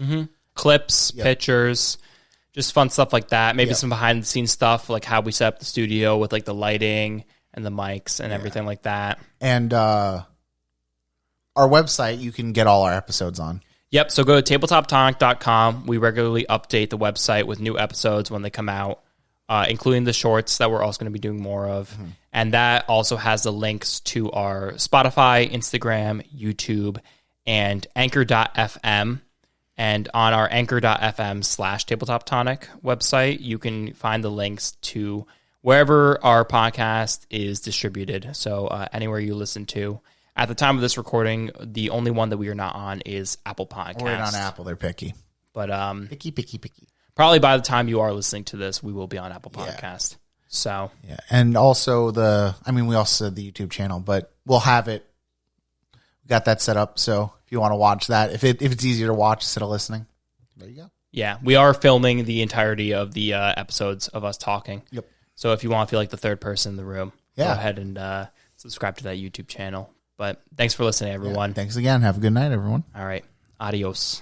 clips, pictures, just fun stuff like that. Maybe some behind the scenes stuff, like how we set up the studio with like the lighting and the mics and everything like that. And our website, you can get all our episodes on. Yep, so go to tabletoptonic.com. We regularly update the website with new episodes when they come out, including the shorts that we're also going to be doing more of. Mm-hmm. And that also has the links to our Spotify, Instagram, YouTube, and Anchor.fm. And on our Anchor.fm/tabletoptonic website, you can find the links to wherever our podcast is distributed. So anywhere you listen to. At the time of this recording, the only one that we are not on is Apple Podcasts. We're not on Apple. They're picky. But picky. Probably by the time you are listening to this, we will be on Apple Podcast. So and also we also said the YouTube channel, but we'll have it. We got that set up. So if you want to watch that, if it's easier to watch instead of listening, there you go. Yeah, we are filming the entirety of the episodes of us talking. Yep. So if you want to feel like the third person in the room, go ahead and subscribe to that YouTube channel. But thanks for listening, everyone. Thanks again. Have a good night, everyone. All right. Adios.